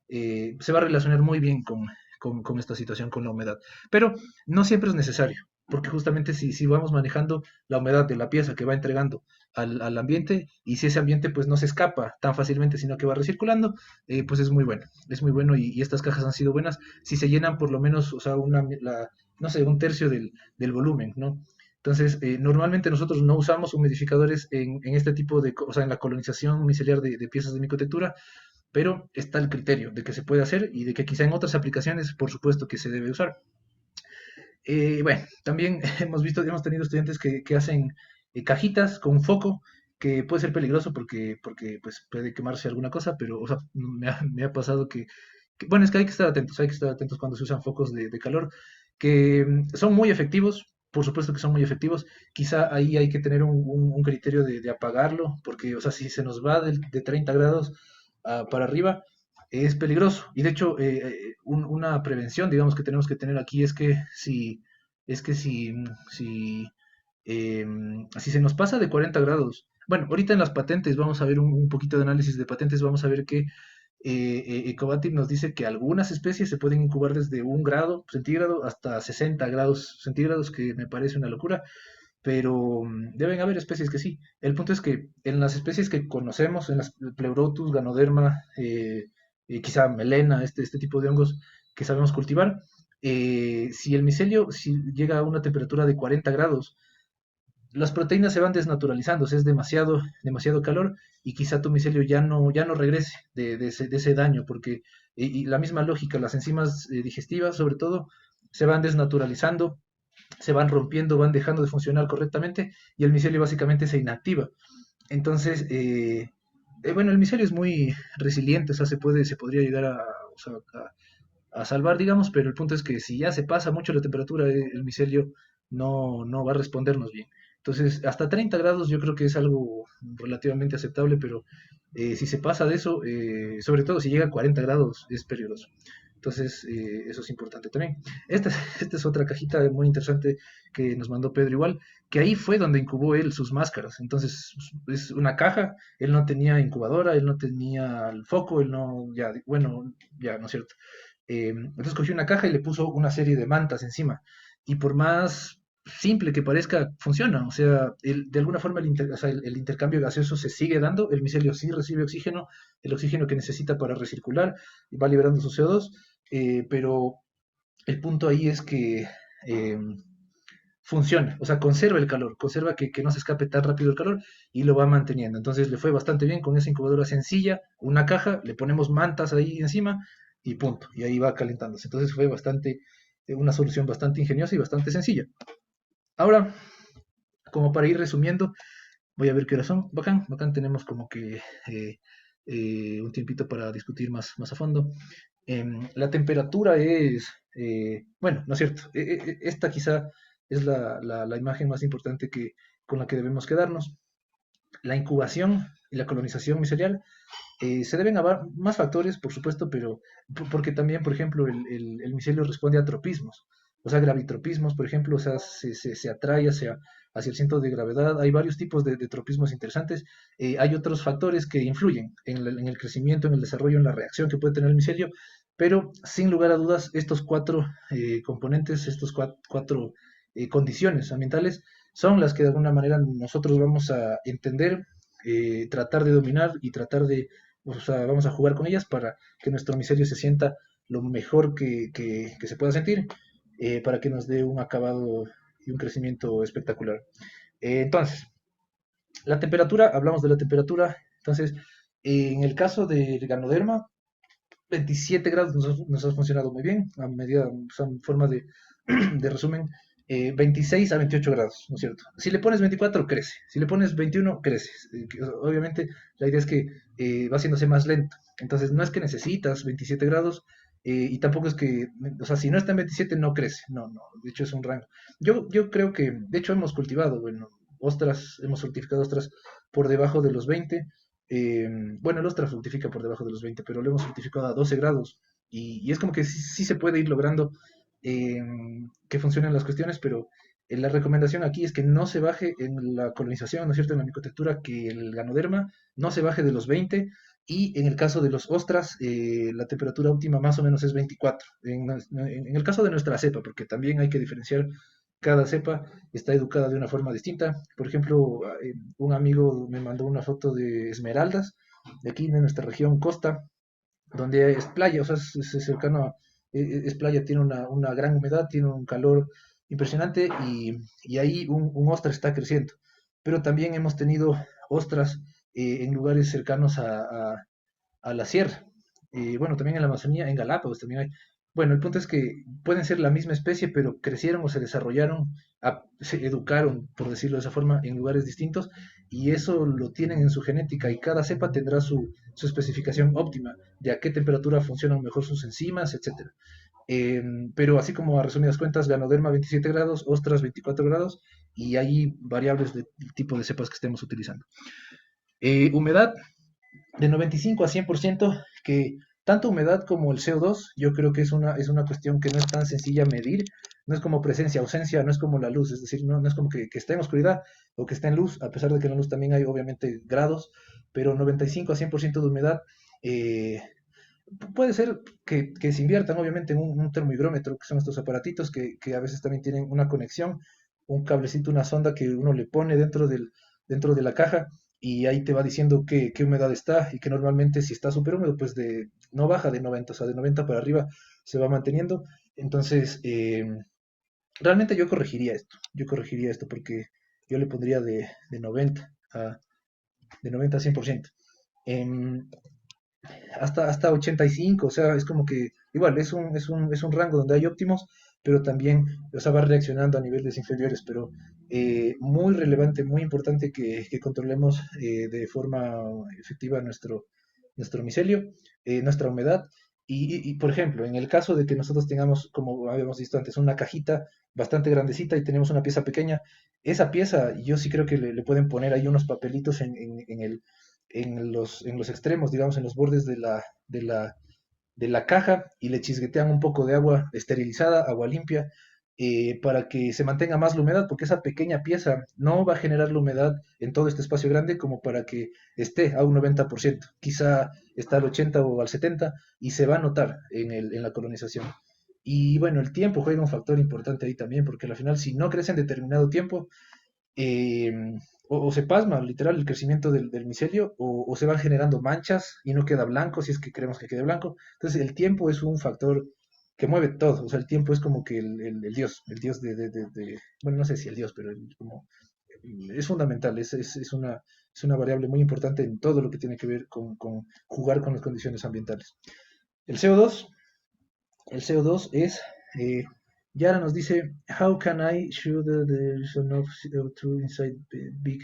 se va a relacionar muy bien con esta situación, con la humedad. Pero no siempre es necesario, porque justamente si vamos manejando la humedad de la pieza que va entregando al ambiente, y si ese ambiente pues no se escapa tan fácilmente, sino que va recirculando, pues es muy bueno y estas cajas han sido buenas si se llenan por lo menos, o sea, no sé, un tercio del volumen, ¿no? Entonces, normalmente nosotros no usamos humidificadores en este tipo o sea, en la colonización micelial de piezas de micotectura, pero está el criterio de que se puede hacer y de que quizá en otras aplicaciones, por supuesto, que se debe usar. Bueno, también hemos tenido estudiantes que hacen cajitas con foco, que puede ser peligroso porque pues, puede quemarse alguna cosa, pero o sea, me ha pasado bueno, es que hay que estar atentos cuando se usan focos de calor, que son muy efectivos, por supuesto que son muy efectivos, quizá ahí hay que tener un criterio de apagarlo, porque, o sea, si se nos va de 30 grados para arriba, es peligroso. Y de hecho, una prevención, digamos, que tenemos que tener aquí es que si se nos pasa de 40 grados, bueno, ahorita en las patentes vamos a ver un poquito de análisis de patentes, vamos a ver que Ecovatic nos dice que algunas especies se pueden incubar desde 1 grado centígrado hasta 60 grados centígrados, que me parece una locura, pero deben haber especies que sí. El punto es que en las especies que conocemos, en las Pleurotus, Ganoderma, quizá Melena, este tipo de hongos que sabemos cultivar, si el micelio si llega a una temperatura de 40 grados, las proteínas se van desnaturalizando, o sea, es demasiado, demasiado calor y quizá tu micelio ya no regrese de ese daño, porque y la misma lógica, las enzimas digestivas sobre todo se van desnaturalizando, se van rompiendo, van dejando de funcionar correctamente y el micelio básicamente se inactiva. Entonces, bueno, el micelio es muy resiliente, o sea, se podría llegar o sea, a salvar, digamos, pero el punto es que si ya se pasa mucho la temperatura, el micelio no va a respondernos bien. Entonces, hasta 30 grados yo creo que es algo relativamente aceptable, pero si se pasa de eso, sobre todo si llega a 40 grados, es peligroso. Entonces, eso es importante también. Esta, esta es otra cajita muy interesante que nos mandó Pedro igual, que ahí fue donde incubó él sus máscaras. Entonces, es una caja, él no tenía incubadora, él no tenía el foco, él no, ya, bueno, ya, ¿no es cierto? Entonces cogió una caja y le puso una serie de mantas encima. Y por más simple que parezca, funciona. O sea, de alguna forma o sea, el intercambio gaseoso se sigue dando, el micelio sí recibe oxígeno, el oxígeno que necesita para recircular, y va liberando su CO2, pero el punto ahí es que eh, funciona, o sea, conserva el calor, conserva que no se escape tan rápido el calor y lo va manteniendo. Entonces le fue bastante bien con esa incubadora sencilla, una caja, le ponemos mantas ahí encima y punto, y ahí va calentándose. Entonces fue una solución bastante ingeniosa y bastante sencilla. Ahora, como para ir resumiendo, voy a ver qué hora son. Bacán, bacán, tenemos como que un tiempito para discutir más a fondo. La temperatura es, bueno, no es cierto, esta quizá es la imagen más importante con la que debemos quedarnos. La incubación y la colonización micelial se deben a más factores, por supuesto, pero porque también, por ejemplo, el micelio responde a tropismos, o sea, gravitropismos, por ejemplo, o sea, se atrae hacia el centro de gravedad. Hay varios tipos de tropismos interesantes. Hay otros factores que influyen en el crecimiento, en el desarrollo, en la reacción que puede tener el micelio, pero sin lugar a dudas, estos cuatro componentes, estos cuatro condiciones ambientales, son las que de alguna manera nosotros vamos a entender, tratar de dominar y tratar de, o sea, vamos a jugar con ellas para que nuestro micelio se sienta lo mejor que se pueda sentir, para que nos dé un acabado y un crecimiento espectacular. Entonces, la temperatura, hablamos de la temperatura. Entonces, en el caso del Ganoderma, 27 grados nos ha funcionado muy bien, a medida, o sea, en forma de resumen, 26 a 28 grados, ¿no es cierto? Si le pones 24, crece. Si le pones 21, crece. Obviamente, la idea es que va haciéndose más lento. Entonces, no es que necesitas 27 grados, y tampoco es que, o sea, si no está en 27, no crece. No, no, de hecho es un rango. Yo creo que, de hecho, hemos cultivado, bueno, ostras, hemos certificado ostras por debajo de los 20. eh, bueno, el ostra fructifica por debajo de los 20, pero lo hemos fructificado a 12 grados. Y es como que sí se puede ir logrando eh, que funcionen las cuestiones, pero la recomendación aquí es que no se baje en la colonización, ¿no es cierto?, en la micotectura, que el ganoderma no se baje de los 20, y en el caso de los ostras, la temperatura óptima más o menos es 24. En el caso de nuestra cepa, porque también hay que diferenciar, cada cepa está educada de una forma distinta. Por ejemplo, un amigo me mandó una foto de esmeraldas, de aquí de nuestra región costa, donde es playa, o sea, es cercano es playa, tiene una gran humedad, tiene un calor impresionante, y ahí un ostra está creciendo. Pero también hemos tenido ostras en lugares cercanos a la sierra. Bueno, también en la Amazonía, en Galápagos también hay. Bueno, el punto es que pueden ser la misma especie, pero crecieron o se desarrollaron, se educaron, por decirlo de esa forma, en lugares distintos, y eso lo tienen en su genética, y cada cepa tendrá su especificación óptima, de a qué temperatura funcionan mejor sus enzimas, etcétera. Pero así como a resumidas cuentas, Ganoderma 27 grados, ostras 24 grados, y hay variables del tipo de cepas que estemos utilizando. Humedad de 95 a 100%, que tanto humedad como el CO2, yo creo que es una cuestión que no es tan sencilla medir. No es como presencia, ausencia, no es como la luz, es decir, no es como que esté en oscuridad o que esté en luz, a pesar de que en la luz también hay obviamente grados, pero 95 a 100% de humedad. eh, Puede ser que se inviertan obviamente en un termohigrómetro, que son estos aparatitos que a veces también tienen una conexión, un cablecito, una sonda que uno le pone dentro de la caja, y ahí te va diciendo qué humedad está, y que normalmente si está súper húmedo, pues no baja de 90, o sea, de 90 para arriba se va manteniendo. Entonces, realmente yo corregiría esto porque yo le pondría de 90 de 90 a 100%. Em, hasta 85, o sea, es como que igual es un rango donde hay óptimos, pero también, o sea, va reaccionando a niveles inferiores, pero muy relevante, muy importante que controlemos de forma efectiva nuestro micelio, nuestra humedad. Por ejemplo, en el caso de que nosotros tengamos, como habíamos visto antes, una cajita bastante grandecita y tenemos una pieza pequeña, esa pieza yo sí creo que le pueden poner ahí unos papelitos en los extremos, digamos, en los bordes de la caja y le chisguetean un poco de agua esterilizada, agua limpia, para que se mantenga más la humedad, porque esa pequeña pieza no va a generar la humedad en todo este espacio grande como para que esté a un 90%, quizá está al 80 o al 70 y se va a notar en la colonización. Y bueno, el tiempo juega un factor importante ahí también, porque al final si no crece en determinado tiempo, eh, o se pasma literal el crecimiento del micelio, o se van generando manchas y no queda blanco si es que queremos que quede blanco. Entonces el tiempo es un factor que mueve todo, o sea, el tiempo es como que el dios bueno, no sé si el dios, pero es fundamental, es una variable muy importante en todo lo que tiene que ver con jugar con las condiciones ambientales. El CO2, el CO2 es, eh, Yara nos dice, how can I show that there is enough CO2 inside big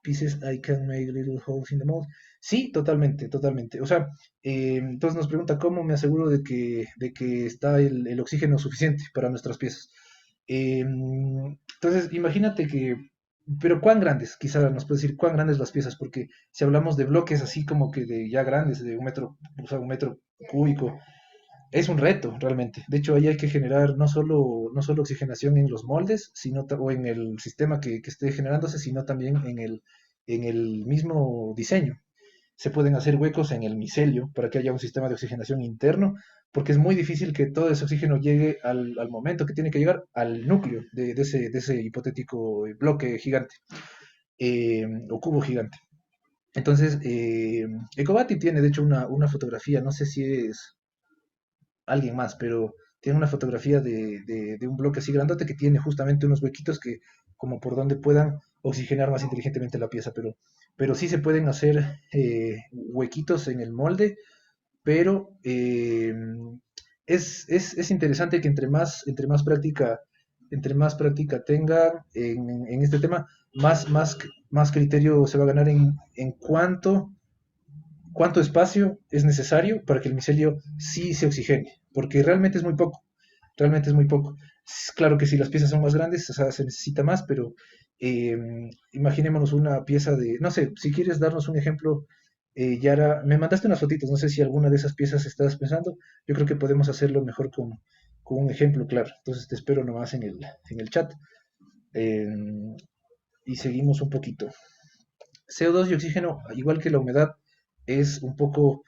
pieces I can make little holes in the mold? Sí, totalmente, totalmente. O sea, entonces nos pregunta cómo me aseguro de que está el oxígeno suficiente para nuestras piezas. Entonces, imagínate pero ¿cuán grandes? Quizá nos puede decir cuán grandes las piezas, porque si hablamos de bloques así como que de ya grandes, de un metro, o sea, un metro cúbico, es un reto realmente. De hecho, ahí hay que generar no solo oxigenación en los moldes, o en el sistema que esté generándose, sino también en el mismo diseño. Se pueden hacer huecos en el micelio para que haya un sistema de oxigenación interno, porque es muy difícil que todo ese oxígeno llegue al momento que tiene que llegar al núcleo de ese hipotético bloque gigante, o cubo gigante. Entonces, Ecobati tiene de hecho una fotografía, no sé si es alguien más, pero tiene una fotografía de un bloque así grandote que tiene justamente unos huequitos que como por donde puedan oxigenar más inteligentemente la pieza, pero sí se pueden hacer huequitos en el molde, pero es interesante que entre más práctica tenga en este tema, más criterio se va a ganar en cuánto espacio es necesario para que el micelio sí se oxigene, porque realmente es muy poco. Claro que si las piezas son más grandes, o sea, se necesita más, pero eh, imaginémonos una pieza no sé, si quieres darnos un ejemplo, Yara, me mandaste unas fotitos, no sé si alguna de esas piezas estás pensando, yo creo que podemos hacerlo mejor con un ejemplo, claro. Entonces te espero nomás en el chat, eh, y seguimos un poquito. CO2 y oxígeno, igual que la humedad, es un poco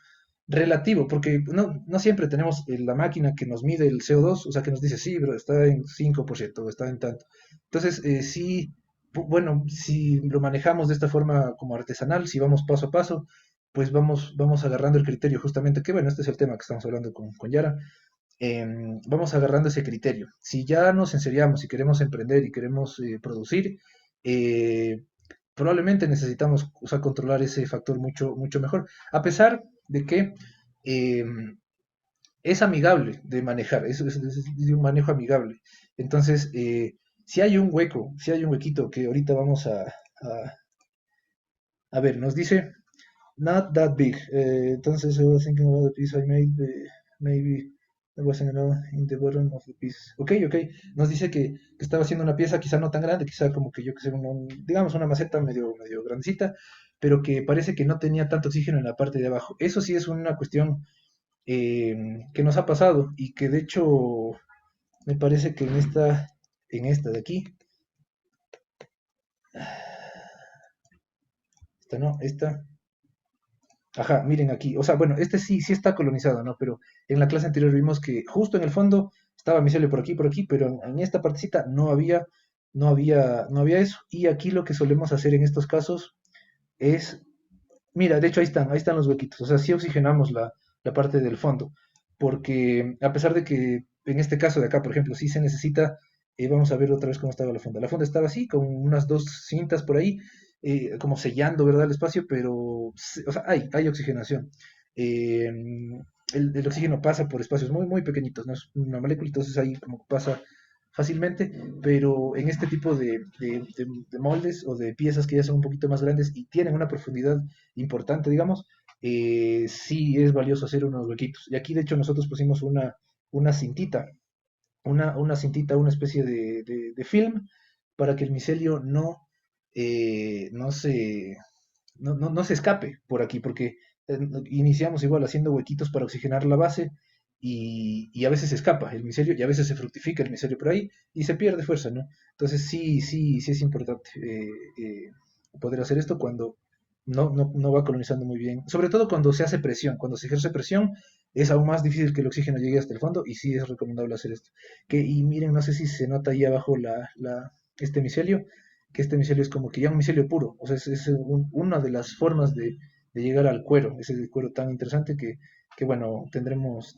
relativo, porque no siempre tenemos la máquina que nos mide el CO2, o sea, que nos dice, sí, pero está en 5% o está en tanto. Entonces, sí, bueno, si lo manejamos de esta forma como artesanal, si vamos paso a paso, pues vamos agarrando el criterio justamente, que bueno, este es el tema que estamos hablando con Yara. Vamos agarrando ese criterio. Si ya nos enseriamos y queremos emprender y queremos producir, eh, probablemente necesitamos, o sea, controlar ese factor mucho, mucho mejor, a pesar de que eh, es amigable de manejar, es de un manejo amigable. Entonces, si hay un hueco, si hay un huequito que ahorita vamos a ver, nos dice, not that big. Entonces, I was thinking about the piece I made, maybe there wasn't enough in the bottom of the piece. Ok, ok. Nos dice que estaba haciendo una pieza quizá no tan grande, quizá como que yo que sé, digamos una maceta medio grandecita, pero que parece que no tenía tanto oxígeno en la parte de abajo. Eso sí es una cuestión que nos ha pasado y que de hecho me parece que en esta de aquí, esta no, esta. Ajá, miren aquí, o sea, bueno, este sí está colonizado, ¿no? Pero en la clase anterior vimos que justo en el fondo estaba micelio por aquí, pero en esta partecita no había eso. Y aquí lo que solemos hacer en estos casos es, mira, de hecho ahí están los huequitos, o sea, sí oxigenamos la parte del fondo, porque a pesar de que en este caso de acá, por ejemplo, sí se necesita Vamos a ver otra vez cómo estaba la funda. La funda estaba así, con unas dos cintas por ahí, como sellando, ¿verdad? El espacio, pero, o sea, hay oxigenación. Eh, el oxígeno pasa por espacios muy, muy pequeñitos, no es una molécula, entonces ahí como que pasa fácilmente, pero en este tipo de moldes o de piezas que ya son un poquito más grandes y tienen una profundidad importante, digamos, sí es valioso hacer unos huequitos. Y aquí, de hecho, nosotros pusimos una cintita, una cintita, una especie de film para que el micelio no no se escape por aquí, porque iniciamos igual haciendo huequitos para oxigenar la base y a veces se escapa el micelio y a veces se fructifica el micelio por ahí y se pierde fuerza, ¿no? Entonces sí es importante poder hacer esto cuando no va colonizando muy bien, sobre todo cuando se hace presión, cuando se ejerce presión es aún más difícil que el oxígeno llegue hasta el fondo y sí es recomendable hacer esto. Y miren, no sé si se nota ahí abajo este micelio, que este micelio es como que ya un micelio puro, o sea, es una de las formas de llegar al cuero, ese cuero tan interesante que bueno, tendremos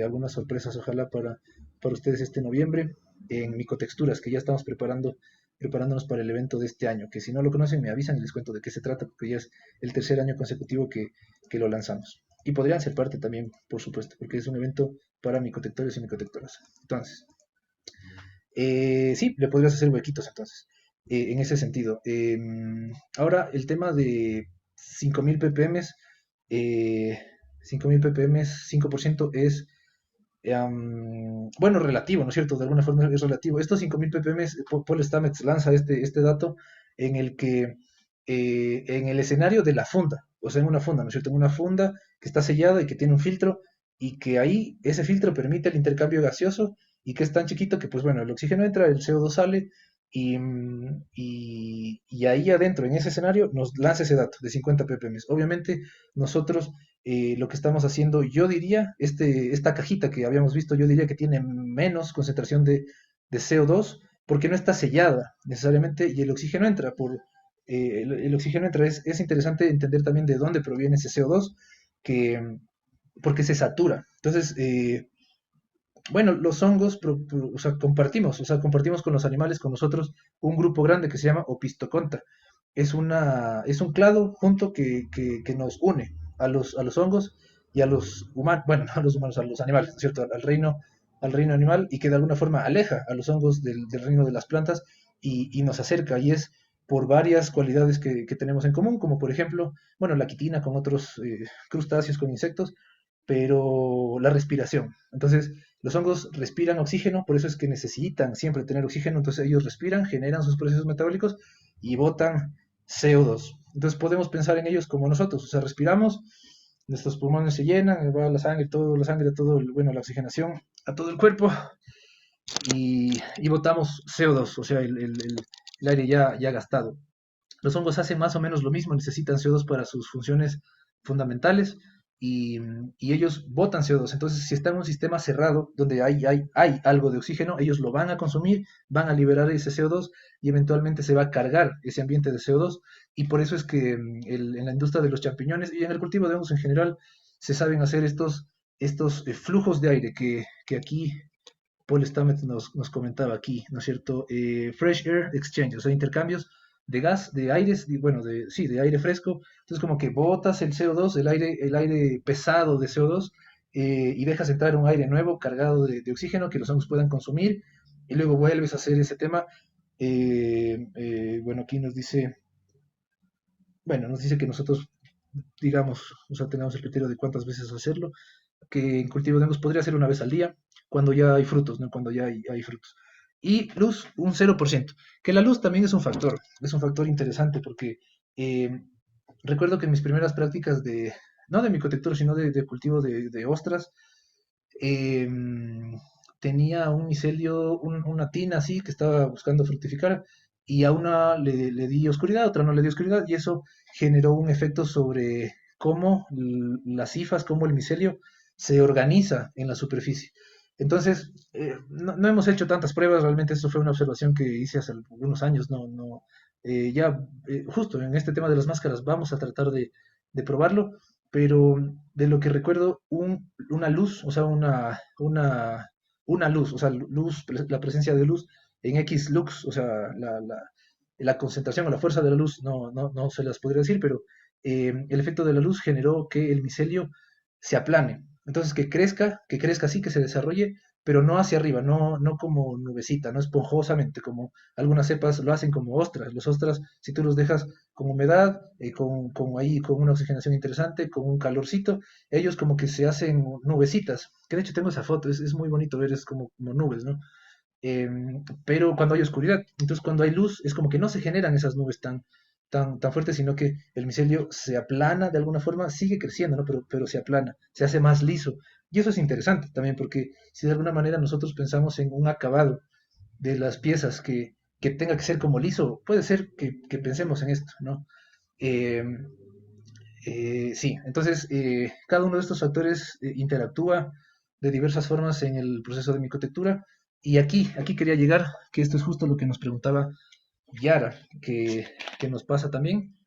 algunas sorpresas, ojalá para ustedes este noviembre en Micotexturas, que ya estamos preparándonos para el evento de este año, que si no lo conocen me avisan y les cuento de qué se trata, porque ya es el tercer año consecutivo que lo lanzamos. Y podrían ser parte también, por supuesto, porque es un evento para micotectores y micotectoras. Entonces, sí, le podrías hacer huequitos entonces, en ese sentido. Ahora, el tema de 5000 ppm, eh, 5000 ppm, 5% es, bueno, relativo, ¿no es cierto? De alguna forma es relativo. Estos 5000 ppm, Paul Stamets lanza este dato en el que, en el escenario de la funda, o sea, en una funda, ¿no es cierto? En una funda que está sellada y que tiene un filtro y que ahí ese filtro permite el intercambio gaseoso y que es tan chiquito que, pues bueno, el oxígeno entra, el CO2 sale y ahí adentro, en ese escenario, nos lanza ese dato de 50 ppm. Obviamente, nosotros lo que estamos haciendo, yo diría, esta cajita que habíamos visto, yo diría que tiene menos concentración de CO2 porque no está sellada necesariamente y el oxígeno entra el oxígeno entra. Es interesante entender también de dónde proviene ese CO2, que, porque se satura. Entonces, bueno, los hongos, o sea, compartimos con los animales, con nosotros, un grupo grande que se llama Opistoconta. Es un clado junto que nos une a los hongos y a los humanos, bueno, no a los humanos, a los animales, ¿no es cierto? Al reino animal y que de alguna forma aleja a los hongos del reino de las plantas y nos acerca. Y es por varias cualidades que tenemos en común, como por ejemplo, bueno, la quitina con otros crustáceos, con insectos, pero la respiración. Entonces, los hongos respiran oxígeno, por eso es que necesitan siempre tener oxígeno, entonces ellos respiran, generan sus procesos metabólicos y botan CO2. Entonces podemos pensar en ellos como nosotros, o sea, respiramos, nuestros pulmones se llenan, va la sangre, todo, bueno, la oxigenación a todo el cuerpo y botamos CO2, o sea, el aire ya gastado. Los hongos hacen más o menos lo mismo, necesitan CO2 para sus funciones fundamentales y ellos botan CO2. Entonces, si está en un sistema cerrado donde hay algo de oxígeno, ellos lo van a consumir, van a liberar ese CO2 y eventualmente se va a cargar ese ambiente de CO2. Y por eso es que en la industria de los champiñones y en el cultivo de hongos en general se saben hacer estos flujos de aire que aquí Paul Stamets nos comentaba aquí, ¿no es cierto? Fresh Air Exchange, o sea, intercambios de gas, de aires, bueno, sí, de aire fresco. Entonces, como que botas el CO2, el aire pesado de CO2, y dejas entrar un aire nuevo cargado de oxígeno que los hongos puedan consumir, y luego vuelves a hacer ese tema. Bueno, aquí nos dice que nosotros, digamos, o sea, tengamos el criterio de cuántas veces hacerlo, que en cultivo de hongos podría ser una vez al día, cuando ya hay frutos, ¿no? Cuando ya hay frutos. Y luz, un 0%, que la luz también es un factor interesante porque eh, recuerdo que en mis primeras prácticas no de micotectura, sino de cultivo de ostras, eh, tenía un micelio, una tina así que estaba buscando fructificar y a una le di oscuridad, a otra no le di oscuridad y eso generó un efecto sobre cómo las hifas, cómo el micelio se organiza en la superficie. Entonces, no hemos hecho tantas pruebas, realmente eso fue una observación que hice hace algunos años, ya justo en este tema de las máscaras vamos a tratar de probarlo, pero de lo que recuerdo, una luz, o sea, una luz, o sea, luz, la presencia de luz en X lux, o sea, la concentración o la fuerza de la luz, no se las podría decir, pero el efecto de la luz generó que el micelio se aplane. Entonces, que crezca así, que se desarrolle, pero no hacia arriba, no como nubecita, no esponjosamente, como algunas cepas lo hacen como ostras. Los ostras, si tú los dejas con humedad, ahí, con una oxigenación interesante, con un calorcito, ellos como que se hacen nubecitas, que de hecho tengo esa foto, es muy bonito ver, es como nubes, ¿no? Pero cuando hay oscuridad, entonces cuando hay luz, es como que no se generan esas nubes tan fuertes, sino que el micelio se aplana de alguna forma, sigue creciendo, ¿no? Pero se aplana, se hace más liso. Y eso es interesante también, porque si de alguna manera nosotros pensamos en un acabado de las piezas que tenga que ser como liso, puede ser que pensemos en esto, ¿no? Eh, sí, entonces cada uno de estos factores interactúa de diversas formas en el proceso de micotectura. Y aquí quería llegar, que esto es justo lo que nos preguntaba Yara, que nos pasa también,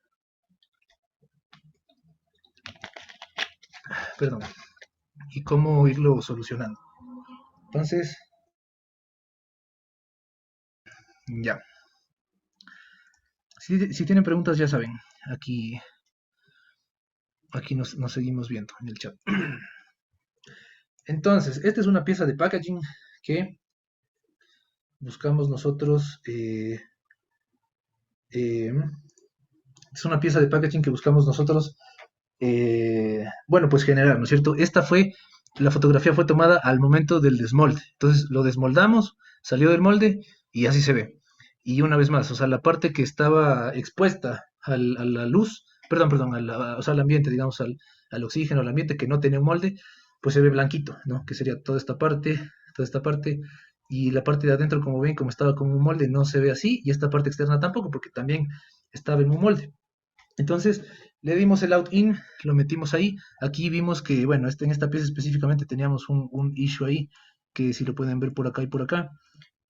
perdón, y cómo irlo solucionando. Entonces, ya, si tienen preguntas ya saben, aquí, aquí nos seguimos viendo en el chat. Entonces, esta es una pieza de packaging que buscamos nosotros, eh, es una pieza de packaging que buscamos nosotros bueno, pues generar, ¿no es cierto? La fotografía fue tomada al momento del desmolde. Entonces lo desmoldamos, salió del molde y así se ve. Y una vez más, o sea, la parte que estaba expuesta a la luz, perdón, o sea, al ambiente, digamos, al oxígeno, al ambiente que no tenía un molde, pues se ve blanquito, ¿no? Que sería toda esta parte, y la parte de adentro, como ven, como estaba con un molde, no se ve así, y esta parte externa tampoco, porque también estaba en un molde. Entonces le dimos el out-in, lo metimos ahí. Aquí vimos que, bueno, en esta pieza específicamente teníamos un issue ahí, que si lo pueden ver por acá y por acá.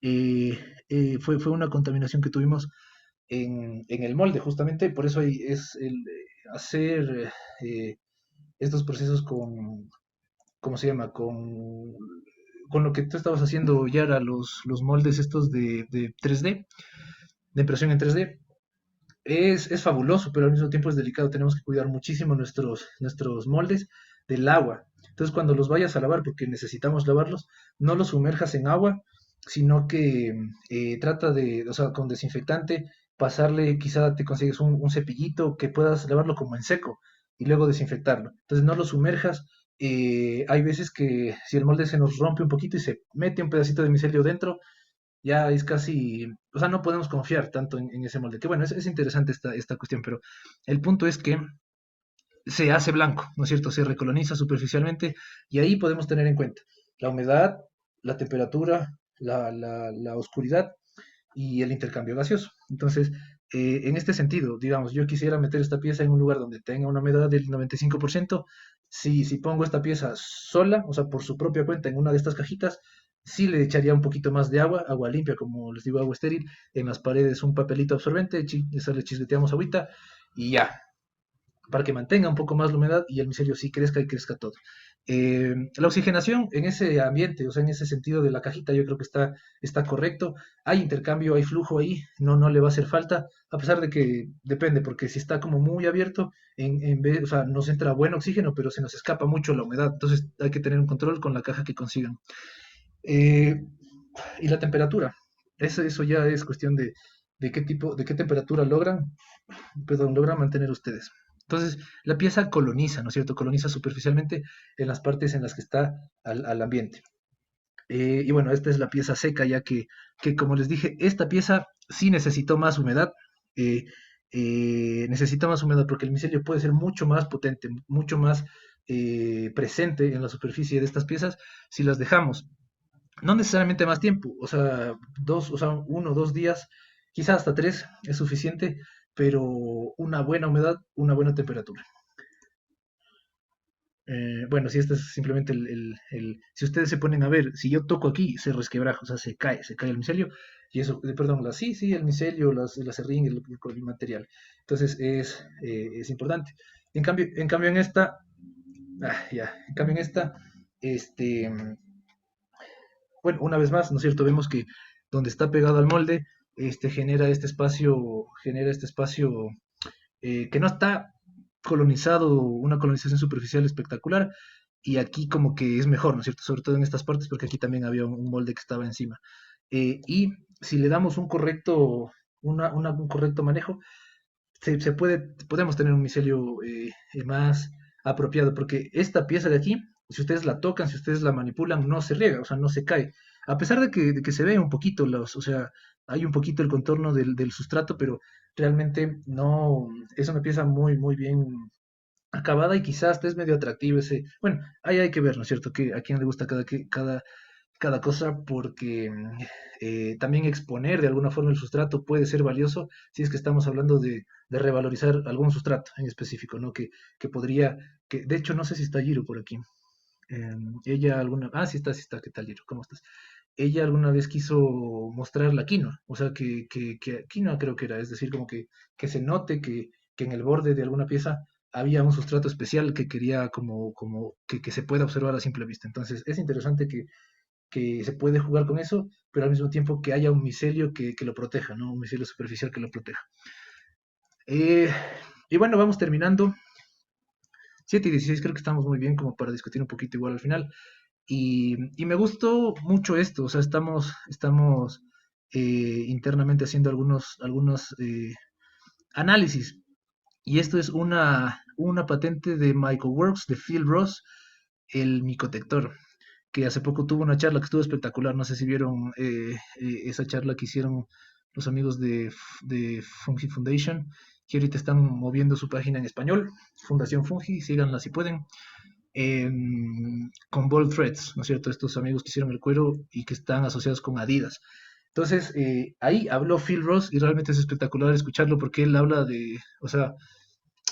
eh, fue una contaminación que tuvimos en el molde, justamente. Por eso es el hacer estos procesos con, ¿cómo se llama? Con lo que tú estabas haciendo, Yara, los moldes estos de 3D, de impresión en 3D. Es fabuloso, pero al mismo tiempo es delicado. Tenemos que cuidar muchísimo nuestros moldes del agua. Entonces, cuando los vayas a lavar, porque necesitamos lavarlos, no los sumerjas en agua, sino que trata de, o sea, con desinfectante, pasarle, quizá te consigues un cepillito que puedas lavarlo como en seco y luego desinfectarlo. Entonces, no lo sumerjas. Hay veces que si el molde se nos rompe un poquito y se mete un pedacito de micelio dentro, ya es casi, o sea, no podemos confiar tanto en ese molde. Que bueno, es interesante esta cuestión, pero el punto es que se hace blanco, ¿no es cierto? Se recoloniza superficialmente y ahí podemos tener en cuenta la humedad, la temperatura, la oscuridad y el intercambio gaseoso. Entonces, en este sentido, digamos, yo quisiera meter esta pieza en un lugar donde tenga una humedad del 95%. Si pongo esta pieza sola, o sea, por su propia cuenta en una de estas cajitas, sí le echaría un poquito más de agua, agua limpia, como les digo, agua estéril, en las paredes un papelito absorbente, esa le chisleteamos agüita y ya, para que mantenga un poco más la humedad y el micelio sí crezca y crezca todo. La oxigenación en ese ambiente, o sea, en ese sentido de la cajita, yo creo que está correcto. Hay intercambio, hay flujo ahí, no le va a hacer falta, a pesar de que depende, porque si está como muy abierto, o sea, nos entra buen oxígeno, pero se nos escapa mucho la humedad. Entonces hay que tener un control con la caja que consigan. Eh, y la temperatura, eso ya es cuestión de qué tipo, de qué temperatura logran mantener ustedes. Entonces, la pieza coloniza, ¿no es cierto? Coloniza superficialmente en las partes en las que está al ambiente. Y bueno, esta es la pieza seca, ya que como les dije, esta pieza sí necesitó más humedad. eh, necesita más humedad porque el micelio puede ser mucho más potente, mucho más presente en la superficie de estas piezas si las dejamos. No necesariamente más tiempo, o sea, o sea, 1 o 2 días, quizás hasta 3 es suficiente, pero una buena humedad, una buena temperatura. Bueno, si este es simplemente si ustedes se ponen a ver, si yo toco aquí, se resquebraja, o sea, se cae el micelio, y eso, perdón, sí, el micelio, la serrín, el material. Entonces es importante. En cambio en esta, en cambio en esta, este, bueno, una vez más, ¿no es cierto? Vemos que donde está pegado al molde, genera este espacio que no está colonizado, una colonización superficial espectacular, y aquí como que es mejor, ¿no es cierto? Sobre todo en estas partes, porque aquí también había un molde que estaba encima. Y si le damos un correcto manejo, podemos tener un micelio más apropiado, porque esta pieza de aquí, si ustedes la tocan, si ustedes la manipulan, no se riega, o sea, no se cae. A pesar de que se ve un poquito, o sea, hay un poquito el contorno del sustrato, pero realmente no, es una pieza muy, muy bien acabada y quizás hasta es medio atractivo ese. Bueno, ahí hay que ver, ¿no es cierto? Que a quién le gusta cada cosa, porque también exponer de alguna forma el sustrato puede ser valioso si es que estamos hablando de revalorizar algún sustrato en específico, ¿no? Que podría, que de hecho no sé si está Giro por aquí. Sí está, ¿qué tal Giro? ¿Cómo estás? Ella alguna vez quiso mostrar la quinoa, o sea, que quinoa creo que era, es decir, como que se note que en el borde de alguna pieza había un sustrato especial que quería que se pueda observar a simple vista. Entonces, es interesante que se puede jugar con eso, pero al mismo tiempo que haya un micelio que lo proteja, ¿no? Un micelio superficial que lo proteja. Eh, y bueno, vamos terminando. 7:16 creo que estamos muy bien como para discutir un poquito igual al final. Y me gustó mucho esto, o sea, estamos internamente haciendo algunos análisis. Y esto es una patente de Michael Works, de Phil Ross, el micotector, que hace poco tuvo una charla que estuvo espectacular. No sé si vieron esa charla que hicieron los amigos de Fungi Foundation, que ahorita están moviendo su página en español, Fundación Fungi, síganla si pueden, con Bold Threads, ¿no es cierto? Estos amigos que hicieron el cuero y que están asociados con Adidas. Entonces, ahí habló Phil Ross y realmente es espectacular escucharlo porque él habla o sea,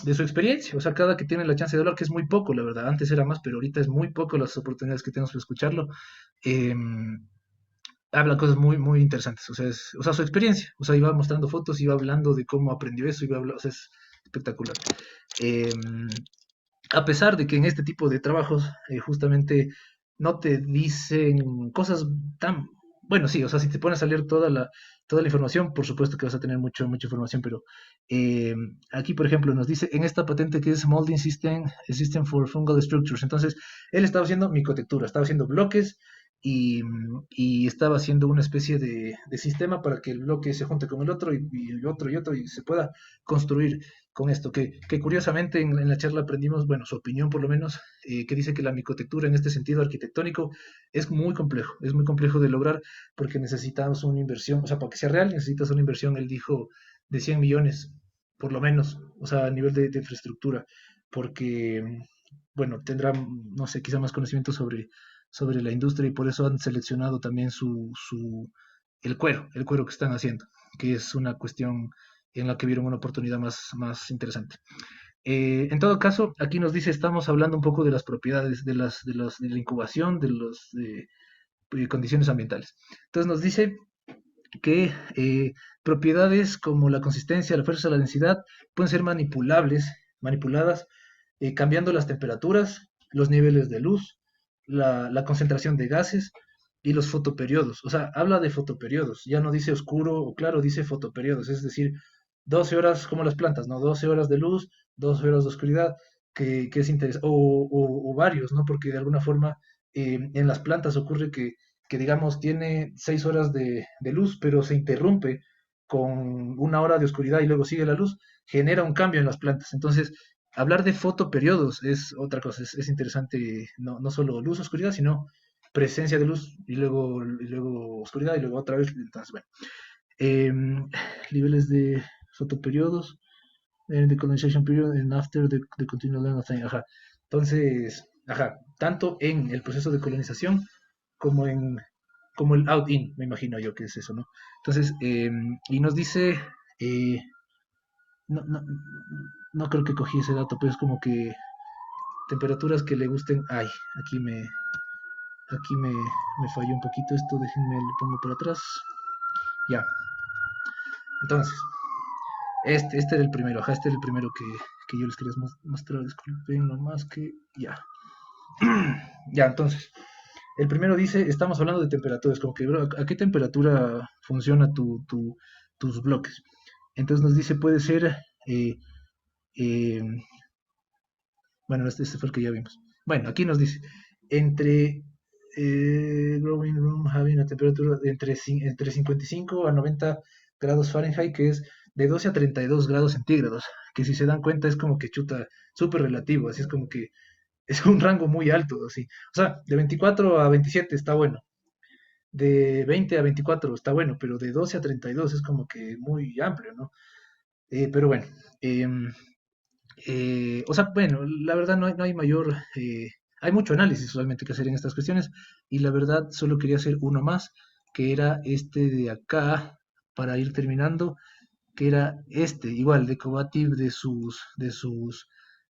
de su experiencia, o sea, cada que tiene la chance de hablar, que es muy poco, la verdad, antes era más, pero ahorita es muy poco las oportunidades que tenemos para escucharlo, eh, habla cosas muy, muy interesantes, o sea, su experiencia, o sea, iba mostrando fotos, iba hablando de cómo aprendió eso, o sea, es espectacular. Eh, a pesar de que en este tipo de trabajos justamente no te dicen cosas tan, bueno, sí, o sea, si te pones a leer toda la información, por supuesto que vas a tener mucha información, pero eh, aquí, por ejemplo, nos dice en esta patente que es Molding System, a System for Fungal Structures. Entonces, él estaba haciendo micotectura, estaba haciendo bloques y estaba haciendo una especie de sistema para que el bloque se junte con el otro y otro y otro y se pueda construir con esto, que curiosamente en la charla aprendimos, bueno, su opinión por lo menos, que dice que la micotectura en este sentido arquitectónico es muy complejo de lograr porque necesitamos una inversión, o sea, para que sea real necesitas una inversión, él dijo, de 100 millones, por lo menos, o sea, a nivel de infraestructura, porque, bueno, tendrá, no sé, quizá más conocimiento sobre la industria y por eso han seleccionado también el cuero que están haciendo, que es una cuestión en la que vieron una oportunidad más interesante. En todo caso, aquí nos dice, estamos hablando un poco de las propiedades de la incubación, de las condiciones ambientales. Entonces nos dice que propiedades como la consistencia, la fuerza, la densidad pueden ser manipuladas, cambiando las temperaturas, los niveles de luz, la concentración de gases y los fotoperiodos. O sea, habla de fotoperiodos, ya no dice oscuro o claro, dice fotoperiodos, es decir, 12 horas como las plantas, ¿no? 12 horas de luz, 12 horas de oscuridad, que es interesante, o varios, ¿no? Porque de alguna forma en las plantas ocurre que digamos tiene 6 horas de luz, pero se interrumpe con 1 hora de oscuridad y luego sigue la luz, genera un cambio en las plantas. Entonces, hablar de fotoperiodos es otra cosa, es interesante, no solo luz, oscuridad, sino presencia de luz y luego oscuridad y luego otra vez. Entonces, bueno, niveles de fotoperiodos, the condensation period and after the continual length of time. Ajá. Entonces, ajá, tanto en el proceso de colonización como como el out-in, me imagino yo que es eso, ¿no? Entonces, y nos dice, eh, no, no, no creo que cogí ese dato, pero es como que temperaturas que le gusten, ay, aquí me falló un poquito esto, déjenme, le pongo para atrás, ya, entonces, este era el primero, ajá, este era el primero que yo les quería mostrar, disculpen nomás que, ya, ya, entonces, El primero dice, estamos hablando de temperaturas, como que, bro, ¿a qué temperatura funciona tus bloques? Entonces nos dice, puede ser, eh, eh, bueno, este fue el que ya vimos. Bueno, aquí nos dice, entre growing room having a temperatura de entre 55 a 90 grados Fahrenheit, que es de 12 a 32 grados centígrados, que si se dan cuenta es como que chuta, súper relativo, así es como que es un rango muy alto, así. O sea, de 24 a 27 está bueno, de 20 a 24 está bueno, pero de 12 a 32 es como que muy amplio, ¿no? Pero bueno, em, o sea, bueno, la verdad no hay mayor, hay mucho análisis realmente que hacer en estas cuestiones y la verdad solo quería hacer uno más, que era este de acá, para ir terminando, que era este, igual, de Covativ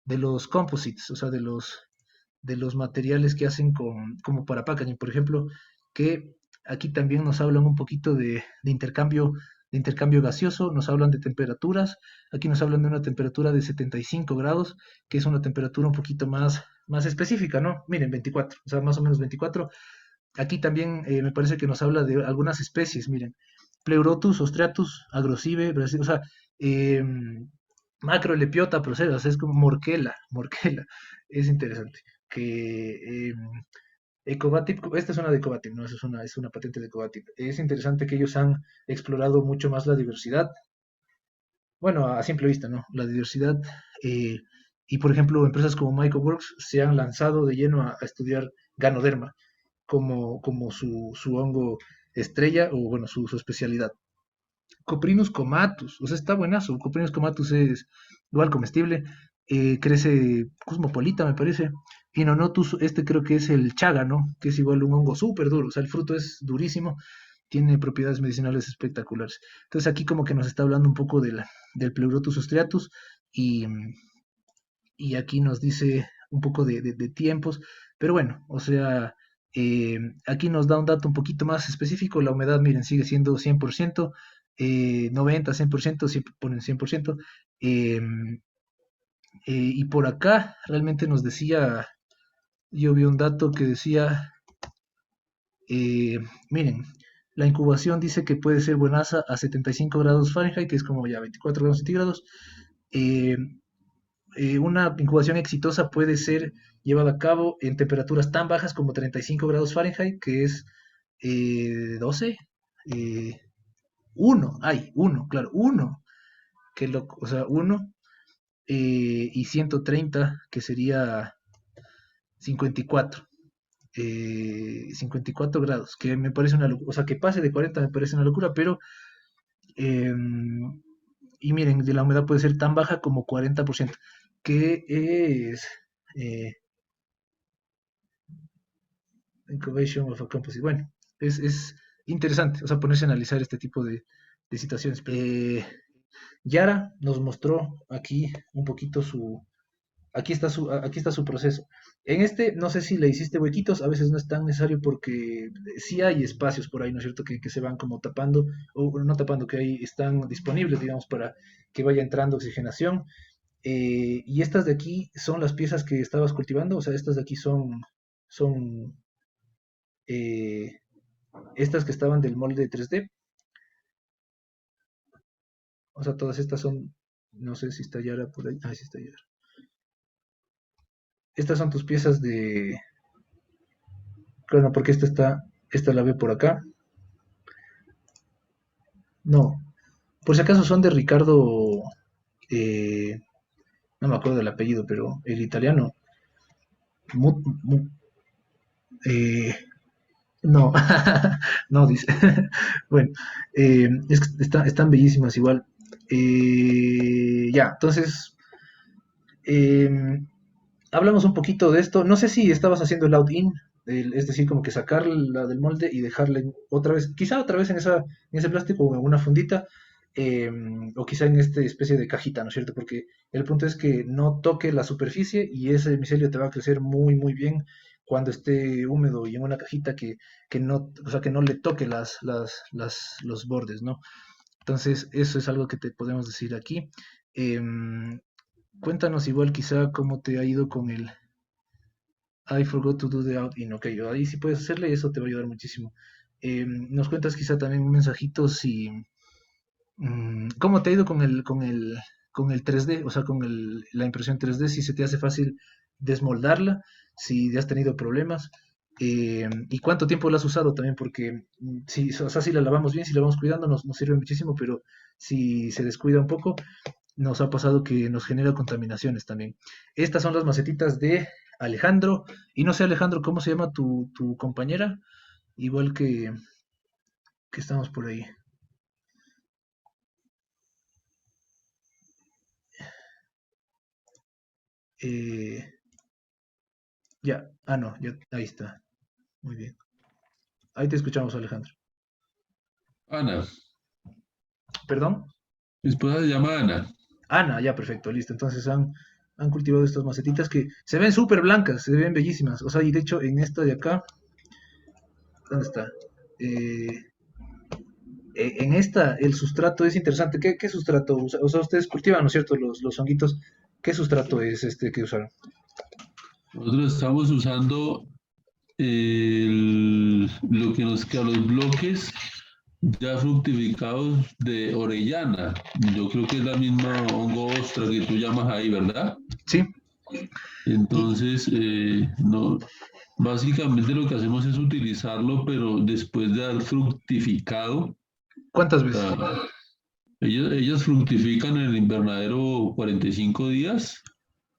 de los composites, o sea, de los materiales que hacen como para packaging, por ejemplo, que aquí también nos hablan un poquito de intercambio gaseoso, nos hablan de temperaturas, aquí nos hablan de una temperatura de 75 grados, que es una temperatura un poquito más específica, ¿no? Miren, 24, o sea, más o menos 24. Aquí también me parece que nos habla de algunas especies, miren, Pleurotus, Ostratus, Agrosive, Brasil, o sea, Macrolepiota, Procedas, es como Morquela, es interesante. Que Ecovatip, esta es una de Ecovatip, no, esa es una patente de Ecovatip. Es interesante que ellos han explorado mucho más la diversidad, bueno, a simple vista, ¿no? La diversidad, eh, y por ejemplo, empresas como Mycoworks se han lanzado de lleno a estudiar Ganoderma como su hongo estrella o bueno, su especialidad. Coprinus comatus, o sea, está buenazo. Coprinus comatus es igual comestible, crece cosmopolita, me parece. Y Nonotus, este creo que es el chaga, ¿no? Que es igual un hongo súper duro, o sea, el fruto es durísimo, tiene propiedades medicinales espectaculares. Entonces aquí como que nos está hablando un poco del Pleurotus striatus y, y aquí nos dice un poco de tiempos, pero bueno, o sea, aquí nos da un dato un poquito más específico, la humedad, miren, sigue siendo 100%, 90, 100%, siempre ponen 100%, y por acá realmente nos decía, yo vi un dato que decía, eh, miren, la incubación dice que puede ser buenaza a 75 grados Fahrenheit, que es como ya 24 grados centígrados. eh, una incubación exitosa puede ser llevada a cabo en temperaturas tan bajas como 35 grados Fahrenheit, que es 12, eh, 1, hay, 1, claro, 1, o sea, 1, y 130, que sería 54, 54 grados, que me parece una locura, o sea, que pase de 40 me parece una locura, pero, eh, y miren, de la humedad puede ser tan baja como 40%, que es... eh, Incubation of a Composite. Bueno, es interesante, o sea, ponerse a analizar este tipo de situaciones. Yara nos mostró aquí un poquito aquí está su proceso. En este, no sé si le hiciste huequitos, a veces no es tan necesario porque sí hay espacios por ahí, ¿no es cierto?, que se van como tapando, o bueno, no tapando, que ahí están disponibles, digamos, para que vaya entrando oxigenación. Y estas de aquí son las piezas que estabas cultivando, o sea, estas de aquí son eh, estas que estaban del molde 3D, o sea, todas estas son, no sé si está Yara por ahí, sí está Yara. Estas son tus piezas claro, porque esta la ve por acá, no, por si acaso son de Ricardo, eh, no me acuerdo del apellido, pero el italiano, Mu- Mu- eh, no, no dice, bueno, es que están bellísimas igual. Ya, entonces, em, hablamos un poquito de esto. No sé si estabas haciendo el out-in, es decir, como que sacarla del molde y dejarla otra vez, quizá otra vez en ese plástico o en una fundita, o quizá en esta especie de cajita, ¿no es cierto? Porque el punto es que no toque la superficie y ese micelio te va a crecer muy, muy bien cuando esté húmedo y en una cajita que no, o sea, que no le toque los bordes, ¿no? Entonces, eso es algo que te podemos decir aquí. Em, Cuéntanos igual quizá cómo te ha ido I forgot to do the out-in. Ok, ahí sí puedes hacerle y eso te va a ayudar muchísimo. Nos cuentas quizá también un mensajito si... ¿cómo te ha ido con el 3D? O sea, la impresión 3D, si se te hace fácil desmoldarla, si has tenido problemas. ¿Y cuánto tiempo la has usado también? Porque si, o sea, si la lavamos bien, si la vamos cuidando, nos sirve muchísimo, pero si se descuida un poco, nos ha pasado que nos genera contaminaciones también. Estas son las macetitas de Alejandro. Y no sé, Alejandro, ¿cómo se llama tu compañera? Igual que estamos por ahí. Eh, ya, no, ya, ahí está. Muy bien. Ahí te escuchamos, Alejandro. Ana, ¿Perdón? mi esposa se llama Ana. Ana, ya, perfecto, listo. Entonces han cultivado estas macetitas que se ven súper blancas, se ven bellísimas. O sea, y de hecho en esta de acá, ¿dónde está? Eh, en esta el sustrato es interesante. ¿Qué sustrato usa? O sea, ustedes cultivan, ¿no es cierto? Los honguitos. ¿Qué sustrato es este que usaron? Nosotros estamos usando lo que nos queda, los bloques ya fructificados de orellana. Yo creo que es la misma hongo ostra que tú llamas ahí, ¿verdad? Sí. ¿Y Entonces, no, básicamente lo que hacemos es utilizarlo, pero después de haber fructificado, cuántas o veces? sea, ellas fructifican en el invernadero 45 días,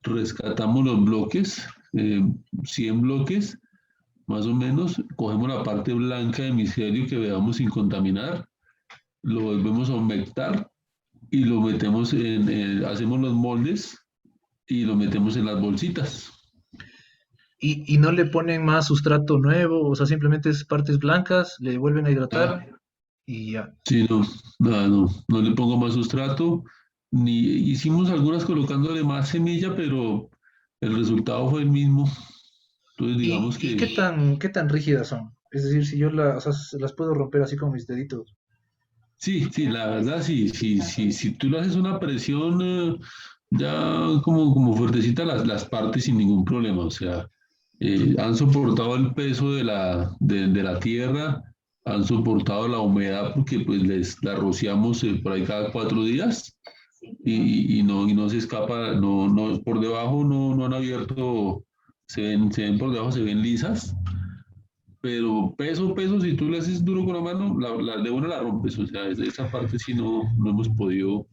rescatamos los bloques, 100 bloques, más o menos, cogemos la parte blanca de micelio que veamos sin contaminar, lo volvemos a humectar y lo metemos hacemos los moldes y lo metemos en las bolsitas. ¿Y no le ponen más sustrato nuevo? O sea, simplemente es partes blancas, le vuelven a Ah, hidratar y ya. sí, no, nada, no, no le pongo más sustrato, ni hicimos algunas colocándole más semilla, pero el resultado fue el mismo. Entonces, digamos ¿Y que qué tan rígidas son? Es decir, si yo o sea, se las puedo romper así con mis deditos. sí, sí, la verdad, sí, sí, sí, si tú le haces una presión ya como fuertecita las partes sin ningún problema, o sea, han soportado el peso de la tierra, han soportado la humedad porque pues la rociamos por ahí cada 4 días y no se escapa, no, por debajo no han abierto, se ven por debajo, se ven lisas, pero peso, si tú le haces duro con la mano, de una la rompes, o sea, esa parte sí no hemos podido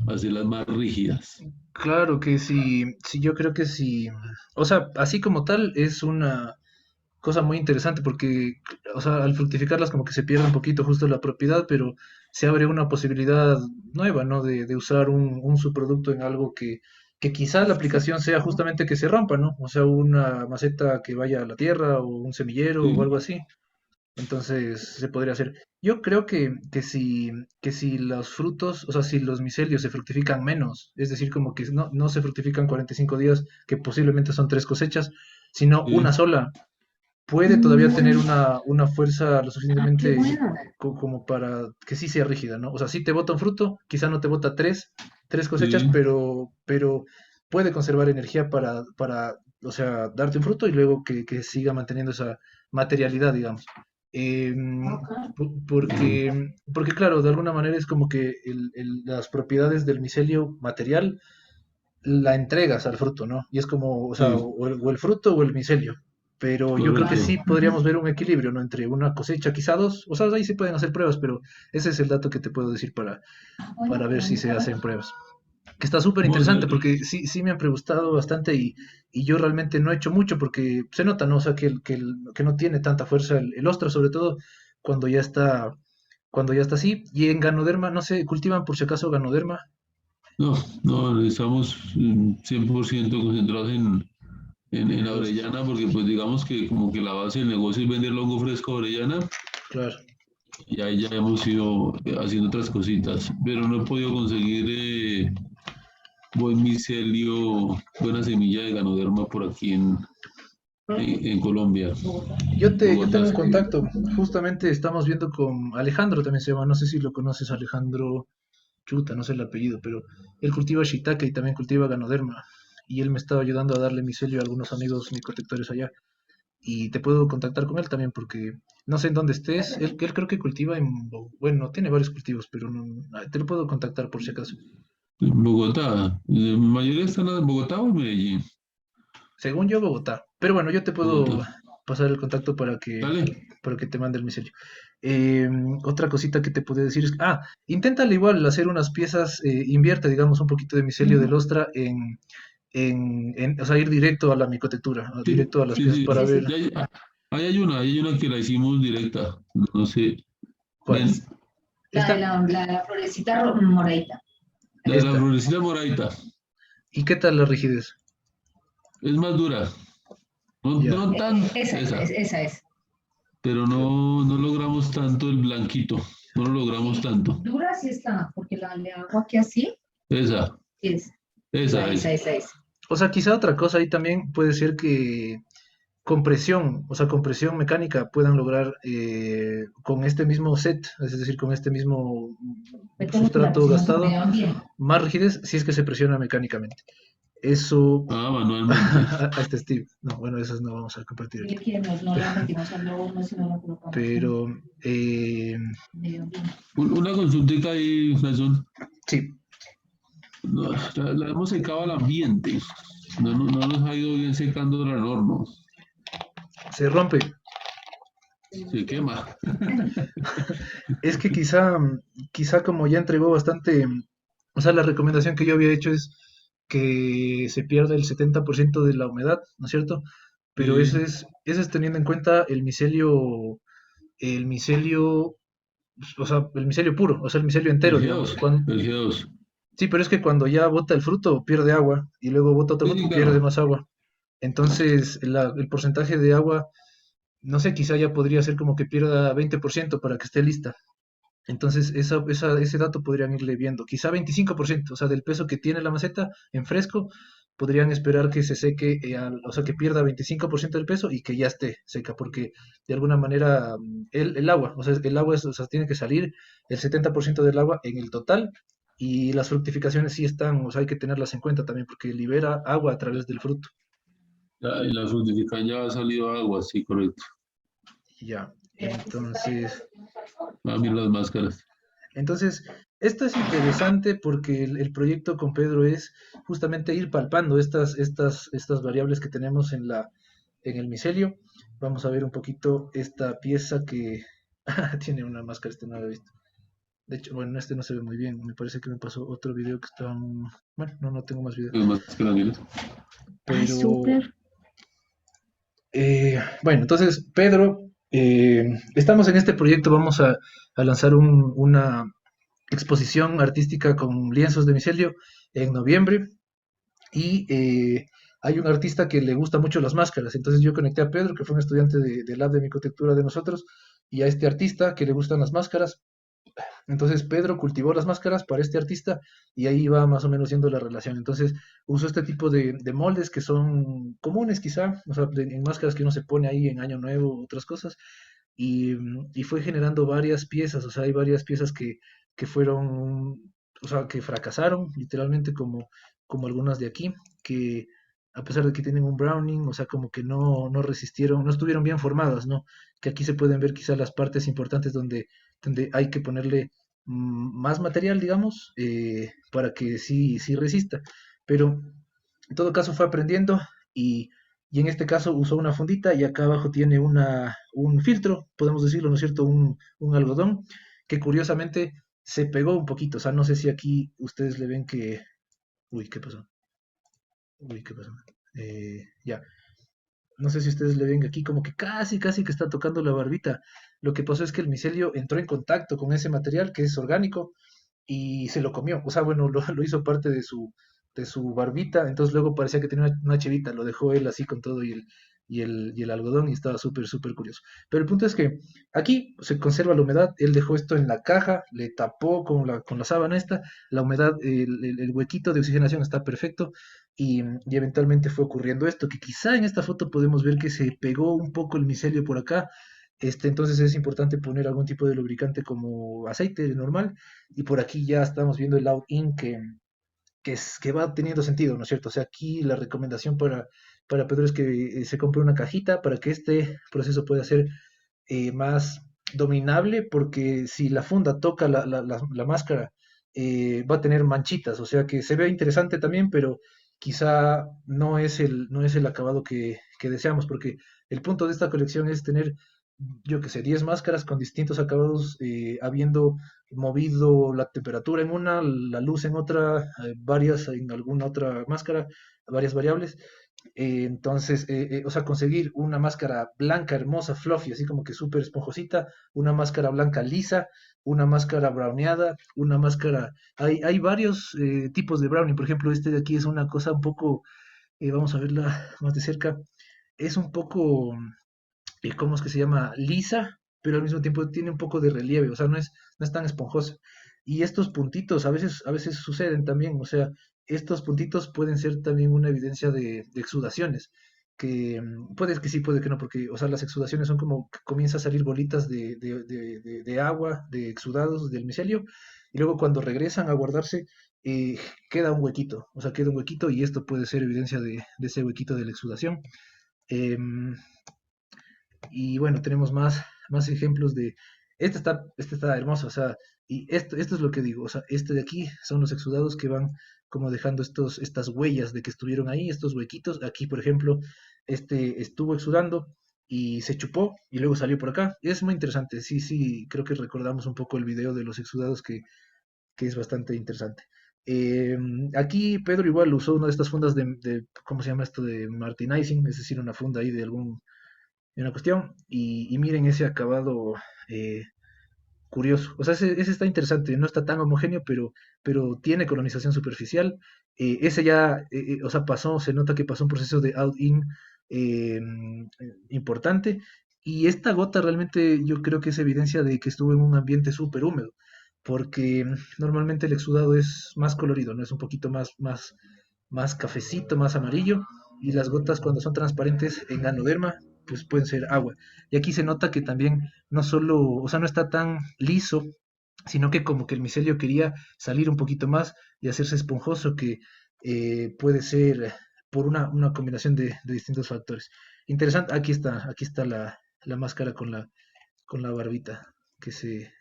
hacerlas más rígidas. Claro que sí, yo creo que sí. O sea, así como tal, es una cosa muy interesante porque, o sea, al fructificarlas como que se pierde un poquito justo la propiedad, pero se abre una posibilidad nueva, ¿no? De usar un subproducto en algo que quizá la aplicación sea justamente que se rompa, ¿no? O sea, una maceta que vaya a la tierra o un semillero o Sí, algo así. Entonces se podría hacer. Yo creo que si los frutos, o sea, si los micelios se fructifican menos, es decir, como que no se fructifican 45 días, que posiblemente son tres cosechas, sino una sí, sola, puede todavía tener una fuerza lo suficientemente como para que sí sea rígida, ¿no? O sea, sí te bota un fruto, quizá no te bota tres cosechas, sí, pero puede conservar energía o sea, darte un fruto y luego que siga manteniendo esa materialidad, digamos. Porque, claro, de alguna manera es como que las propiedades del micelio material la entregas al fruto, ¿no? Y es como, o sea, sí, o el fruto o el micelio. Pero yo creo que correcto. sí podríamos ver un equilibrio, ¿no? Entre una cosecha, quizá dos, o sea, ahí sí pueden hacer pruebas, pero ese es el dato que te puedo decir para ver si se hacen pruebas. Que está súper Bueno, interesante porque sí me han preguntado bastante y yo realmente no he hecho mucho porque se nota, ¿no? O sea, que no tiene tanta fuerza el ostra, sobre todo cuando ya está, cuando ya está así. Y en Ganoderma, no sé, cultivan por si acaso Ganoderma. no, no, estamos 100% concentrados en la Negocios. Orellana porque pues digamos que como que la base del negocio es vender hongo fresco de Orellana Claro. y ahí ya hemos ido haciendo otras cositas, pero no he podido conseguir buen micelio, buena semilla de ganoderma por aquí en Colombia, Yo Bogotá. tengo un contacto, justamente estamos viendo con Alejandro, también se llama, no sé si lo conoces, Alejandro Chuta, no sé el apellido, pero él cultiva shiitake y también cultiva ganoderma. y él me estaba ayudando a darle micelio a algunos amigos micoprotectores allá. Y te puedo contactar con él también porque no sé en dónde estés. Él creo que cultiva bueno, tiene varios cultivos, pero te lo puedo contactar por si acaso. En Bogotá. La mayoría están en Bogotá o en Medellín. Según yo, Bogotá. Pero bueno, yo te Bogotá. puedo pasar el contacto Dale. para que te mande el micelio. Eh, Otra cosita que te puedo decir es, inténtale igual hacer unas piezas, invierte, digamos, un poquito de micelio del ostra o sea, ir directo a la micotectura, Sí, directo a las sí, piezas sí. para ver Ahí hay una que la hicimos directa. No sé. cuál. Ven, Esta, La florecita moradita. la de la esta. florecita moradita. ¿Y qué tal la rigidez? Es más dura. No, Ya. no tan Esa es. pero no logramos tanto el blanquito. No lo logramos Sí, tanto. dura sí está, porque la le hago aquí así, Esa, es. esa es. Esa es. O sea, quizá otra cosa ahí también puede ser que compresión, o sea, compresión mecánica puedan lograr con este mismo set, es decir, con este mismo Métele que la sustrato presión se gastado, me bien. más rigidez si es que se presiona mecánicamente. Eso Ah, manualmente. a este Steve. No, bueno, esas no vamos a compartir Dile aquí. que no la metimos al horno, sino la colocamos en Pero medio bien. Una consultica ahí, Nelson. sí, No, la hemos secado al ambiente. No nos ha ido bien secando al horno. se rompe. Se quema. Es que quizá como ya entregó bastante, o sea, la recomendación que yo había hecho es que se pierda el 70% de la humedad, ¿no es cierto? Pero Sí, ese es teniendo en cuenta el micelio, o sea, el micelio puro, o sea, el micelio el entero, digamos. G2. El G2. Sí, pero es que cuando ya bota el fruto pierde agua y luego bota otro Sí, fruto sí, pierde claro. más agua. Entonces, el porcentaje de agua, no sé, quizá ya podría ser como que pierda 20% para que esté lista. Entonces, ese dato podrían irle viendo. Quizá 25%, o sea, del peso que tiene la maceta en fresco, podrían esperar que se seque, o sea, que pierda 25% del peso y que ya esté seca, porque de alguna manera el agua, o sea, el agua o sea, tiene que salir el 70% del agua en el total y las fructificaciones sí están, o sea, hay que tenerlas en cuenta también porque libera agua a través del fruto. Y la fructificada ya ha salido agua, sí, correcto. Ya, Aquí se está viendo entonces... los últimos calzones. Ah, mira las máscaras. Entonces, esto es interesante porque el proyecto con Pedro es justamente ir palpando estas variables que tenemos en el micelio. Vamos a ver un poquito esta pieza que tiene una máscara, este no lo he visto. De hecho, bueno, este no se ve muy bien. Me parece que me pasó otro video que estaba... Bueno, no tengo más videos. Las máscaras, mira. Ay, Pero, súper. bueno, entonces, Pedro, estamos en este proyecto, vamos a lanzar una exposición artística con lienzos de micelio en noviembre y hay un artista que le gusta mucho las máscaras, entonces yo conecté a Pedro, que fue un estudiante del lab de micotectura de nosotros, y a este artista que le gustan las máscaras. Entonces Pedro cultivó las máscaras para este artista y ahí va más o menos siendo la relación. Entonces usó este tipo de moldes que son comunes quizá, o sea, en máscaras que uno se pone ahí en Año Nuevo, otras cosas, y fue generando varias piezas, o sea, hay varias piezas que fueron, o sea, que fracasaron, literalmente como algunas de aquí, que a pesar de que tienen un browning, o sea, como que no resistieron, no estuvieron bien formadas, ¿no? Que aquí se pueden ver quizás las partes importantes donde hay que ponerle más material, digamos, para que sí resista. Pero en todo caso fue aprendiendo y en este caso usó una fundita y acá abajo tiene un filtro, podemos decirlo, ¿no es cierto? Un algodón que curiosamente se pegó un poquito. O sea, no sé si aquí ustedes le ven que... Uy, ¿qué pasó? Uy, ¿qué pasó? Ya. No sé si ustedes le ven aquí como que casi que está tocando la barbita. Lo que pasó es que el micelio entró en contacto con ese material que es orgánico y se lo comió. O sea, bueno, lo hizo parte de su barbita, entonces luego parecía que tenía una chivita, lo dejó él así con todo y el algodón y estaba súper curioso. Pero el punto es que aquí se conserva la humedad, él dejó esto en la caja, le tapó con la sábana esta, la humedad, el huequito de oxigenación está perfecto y eventualmente fue ocurriendo esto, que quizá en esta foto podemos ver que se pegó un poco el micelio por acá. Entonces es importante poner algún tipo de lubricante como aceite normal y por aquí ya estamos viendo el out-in que va teniendo sentido, ¿no es cierto? O sea, aquí la recomendación para Pedro es que se compre una cajita para que este proceso pueda ser más dominable, porque si la funda toca la máscara, va a tener manchitas, o sea que se ve interesante también, pero quizá no es el acabado que deseamos, porque el punto de esta colección es tener, yo que sé, 10 máscaras con distintos acabados, habiendo movido la temperatura en una, la luz en otra, varias en alguna otra máscara, varias variables. Entonces, o sea, conseguir una máscara blanca, hermosa, fluffy, así como que súper esponjosita, una máscara blanca lisa, una máscara browneada, una máscara... Hay varios tipos de brownie, por ejemplo, este de aquí es una cosa un poco, vamos a verla más de cerca, es un poco, ¿cómo es que se llama? Lisa, pero al mismo tiempo tiene un poco de relieve, o sea, no es tan esponjosa. Y estos puntitos a veces suceden también, o sea, estos puntitos pueden ser también una evidencia de exudaciones, que puede que sí, puede que no, porque, o sea, las exudaciones son como que comienza a salir bolitas de agua, de exudados del micelio, y luego cuando regresan a guardarse, eh, queda un huequito, o sea, queda un huequito y esto puede ser evidencia de ese huequito de la exudación. Em, y bueno, tenemos más ejemplos de... Este está hermoso, o sea, y esto es lo que digo, o sea, este de aquí son los exudados que van como dejando estas huellas de que estuvieron ahí, estos huequitos. Aquí, por ejemplo, este estuvo exudando y se chupó y luego salió por acá. Es muy interesante, sí, sí, creo que recordamos un poco el video de los exudados que es bastante interesante. Aquí Pedro igual usó una de estas fundas ¿cómo se llama esto? De martinizing, es decir, una funda ahí de una cuestión, y miren ese acabado curioso. O sea, ese está interesante, no está tan homogéneo, pero tiene colonización superficial. Ese ya, o sea, se nota que pasó un proceso de out-in eh, importante. Y esta gota realmente yo creo que es evidencia de que estuvo en un ambiente súper húmedo, porque normalmente el exudado es más colorido, ¿no? Es un poquito más cafecito, más amarillo, y las gotas cuando son transparentes en ganoderma, pues pueden ser agua. Y aquí se nota que también no solo, o sea, no está tan liso, sino que como que el micelio quería salir un poquito más y hacerse esponjoso, que puede ser por una combinación de distintos factores. Interesante, aquí está la máscara con la barbita que se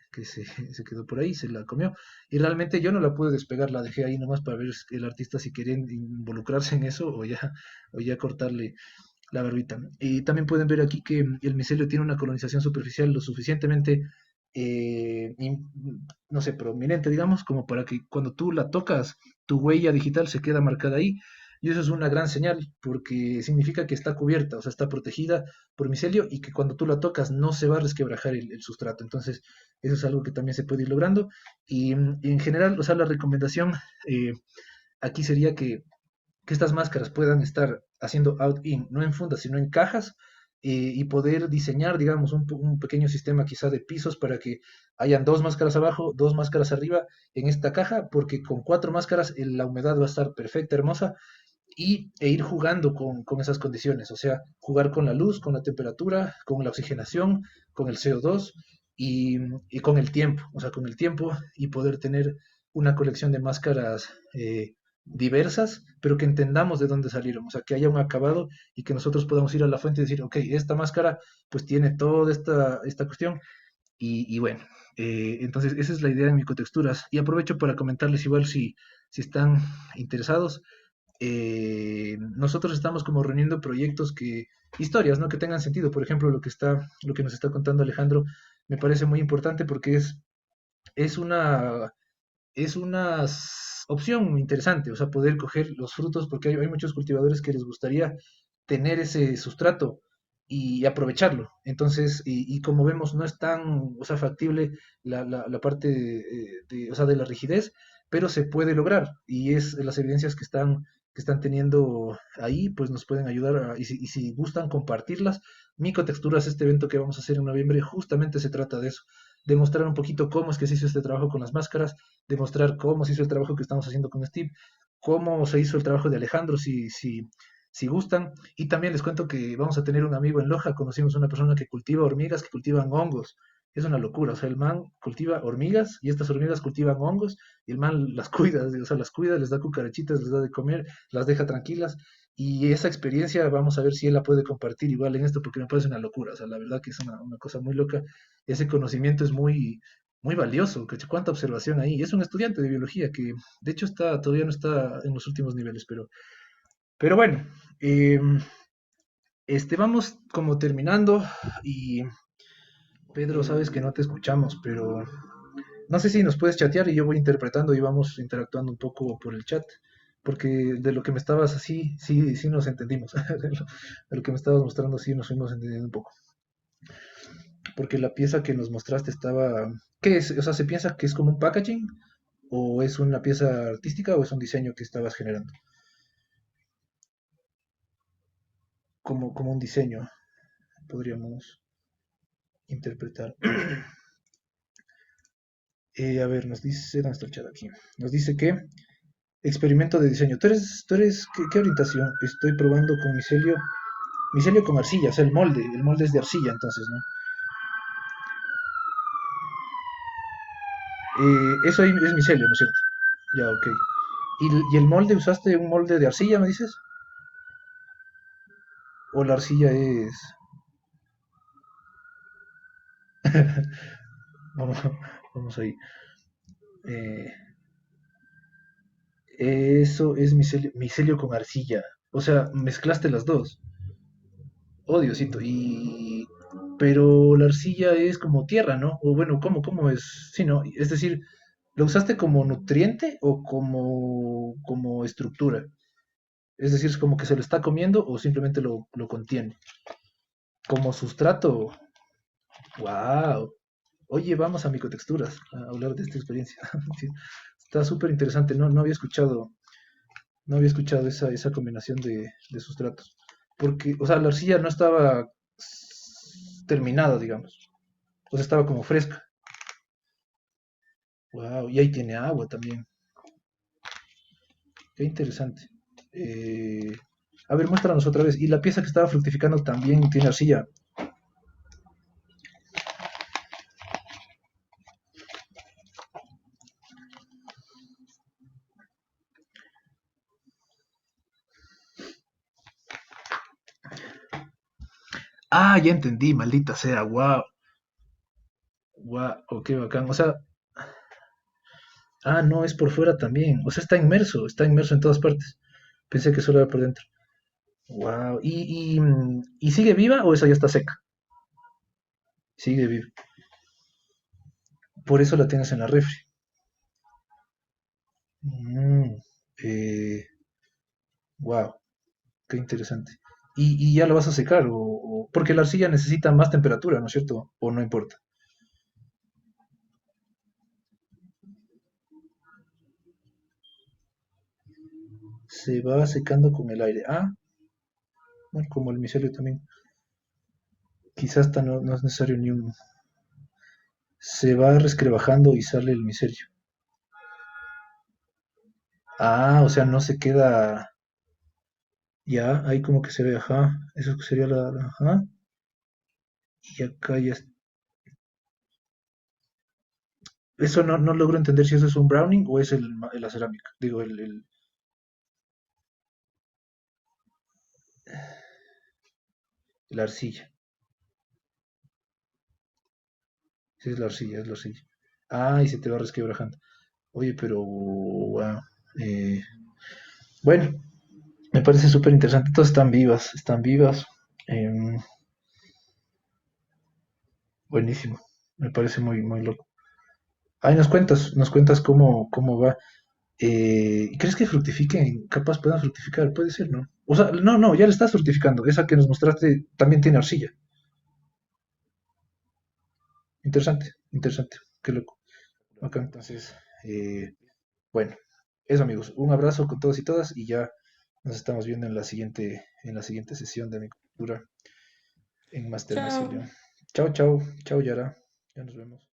quedó por ahí, se la comió. Y realmente yo no la pude despegar, la dejé ahí nomás para ver el artista si quería involucrarse en eso o ya cortarle la barbita. Y también pueden ver aquí que el micelio tiene una colonización superficial lo suficientemente, no sé, prominente, digamos, como para que cuando tú la tocas, tu huella digital se queda marcada ahí. Y eso es una gran señal, porque significa que está cubierta, o sea, está protegida por micelio y que cuando tú la tocas no se va a resquebrajar el sustrato. Entonces, eso es algo que también se puede ir logrando. Y en general, o sea, la recomendación aquí sería que estas máscaras puedan estar haciendo out-in, no en fundas, sino en cajas, y poder diseñar, digamos, un pequeño sistema quizá de pisos para que hayan dos máscaras abajo, dos máscaras arriba en esta caja, porque con cuatro máscaras la humedad va a estar perfecta, hermosa, e ir jugando con esas condiciones, o sea, jugar con la luz, con la temperatura, con la oxigenación, con el CO2 y con el tiempo, o sea, con el tiempo y poder tener una colección de máscaras diversas, pero que entendamos de dónde salieron, o sea, que haya un acabado y que nosotros podamos ir a la fuente y decir, ok, esta máscara pues tiene toda esta cuestión y bueno, entonces esa es la idea de Micotexturas. Y aprovecho para comentarles igual si están interesados. Nosotros estamos como reuniendo proyectos historias, ¿no? Que tengan sentido. Por ejemplo, lo que nos está contando Alejandro me parece muy importante porque es una, es una opción interesante, o sea, poder coger los frutos, porque hay muchos cultivadores que les gustaría tener ese sustrato y aprovecharlo. Entonces, y como vemos, no es tan, o sea, factible la parte o sea, de la rigidez, pero se puede lograr y es las evidencias que están teniendo ahí, pues nos pueden ayudar y si gustan compartirlas. Micotexturas, este evento que vamos a hacer en noviembre, justamente se trata de eso, demostrar un poquito cómo es que se hizo este trabajo con las máscaras, demostrar cómo se hizo el trabajo que estamos haciendo con Steve, cómo se hizo el trabajo de Alejandro, si gustan. Y también les cuento que vamos a tener un amigo en Loja, conocimos una persona que cultiva hormigas, que cultivan hongos. Es una locura, o sea, el man cultiva hormigas y estas hormigas cultivan hongos y el man las cuida, o sea, las cuida, les da cucarachitas, les da de comer, las deja tranquilas y esa experiencia vamos a ver si él la puede compartir igual en esto porque me parece una locura, o sea, la verdad que es una cosa muy loca, ese conocimiento es muy valioso, que cuánta observación ahí. Es un estudiante de biología que de hecho todavía no está en los últimos niveles, pero bueno, vamos como terminando y Pedro, sabes que no te escuchamos, pero no sé si nos puedes chatear y yo voy interpretando y vamos interactuando un poco por el chat, porque de lo que me estabas así, sí nos entendimos. De lo que me estabas mostrando, sí nos fuimos entendiendo un poco. Porque la pieza que nos mostraste estaba... ¿Qué es? O sea, ¿se piensa que es como un packaging? ¿O es una pieza artística o es un diseño que estabas generando? Como un diseño, podríamos interpretar. A ver, nos dice, ¿dónde está el chat aquí? Nos dice que experimento de diseño. ¿Tú eres qué orientación? Estoy probando con micelio con arcilla, o sea, el molde es de arcilla, entonces, ¿no? Eso ahí es micelio, ¿no es cierto? Ya, ok. ¿Y el molde, usaste un molde de arcilla, me dices? ¿O la arcilla es... Vamos, vamos ahí. Eh, Eso es micelio con arcilla. O sea, mezclaste las dos. Oh, Diosito. Pero la arcilla es como tierra, ¿no? O bueno, ¿cómo es? Sí, ¿no? Es decir, ¿lo usaste como nutriente o como estructura? Es decir, ¿es como que se lo está comiendo o simplemente lo contiene? Como sustrato. ¡Wow! Oye, vamos a micotexturas a hablar de esta experiencia. Sí, está súper interesante. No había escuchado esa combinación de sustratos. Porque, o sea, la arcilla no estaba terminada, digamos. O sea, estaba como fresca. Wow, y ahí tiene agua también. Qué interesante. Eh, a ver, muéstranos otra vez. Y la pieza que estaba fructificando también tiene arcilla. Ah, ya entendí, maldita sea. Wow, wow, ok, bacán. O sea, no, es por fuera también. O sea, está inmerso en todas partes. Pensé que solo era por dentro. Wow. ¿Y sigue viva o esa ya está seca? Sigue viva. Por eso la tienes en la refri. Mm, wow, qué interesante. ¿Y ya la vas a secar? Porque la arcilla necesita más temperatura, ¿no es cierto? ¿O no importa? Se va secando con el aire. Ah, bueno, como el micelio también. Quizás hasta no es necesario ni un... Se va resquebrajando y sale el micelio. Ah, o sea, no se queda... Ya, ahí como que se ve, ajá. Eso sería ajá. Y acá ya... Eso no logro entender si eso es un browning o es la cerámica. Digo, la arcilla. Sí, es la arcilla, es la arcilla. Ah, y se te va resquebrajando. Oye, pero... wow. eh, bueno, me parece súper interesante. Todas están vivas, están vivas. Em, buenísimo. Me parece muy loco. Ahí nos cuentas cómo va. ¿Crees que fructifiquen? Capaz puedan fructificar, puede ser, ¿no? O sea, no, ya le estás fructificando. Esa que nos mostraste también tiene arcilla. Interesante, interesante. Qué loco. Acá, entonces, bueno, eso amigos. Un abrazo con todos y todas y ya nos estamos viendo en la siguiente sesión de mi cultura en Master Chao. Mycelium. Chao, chao, chao, Yara. Ya nos vemos.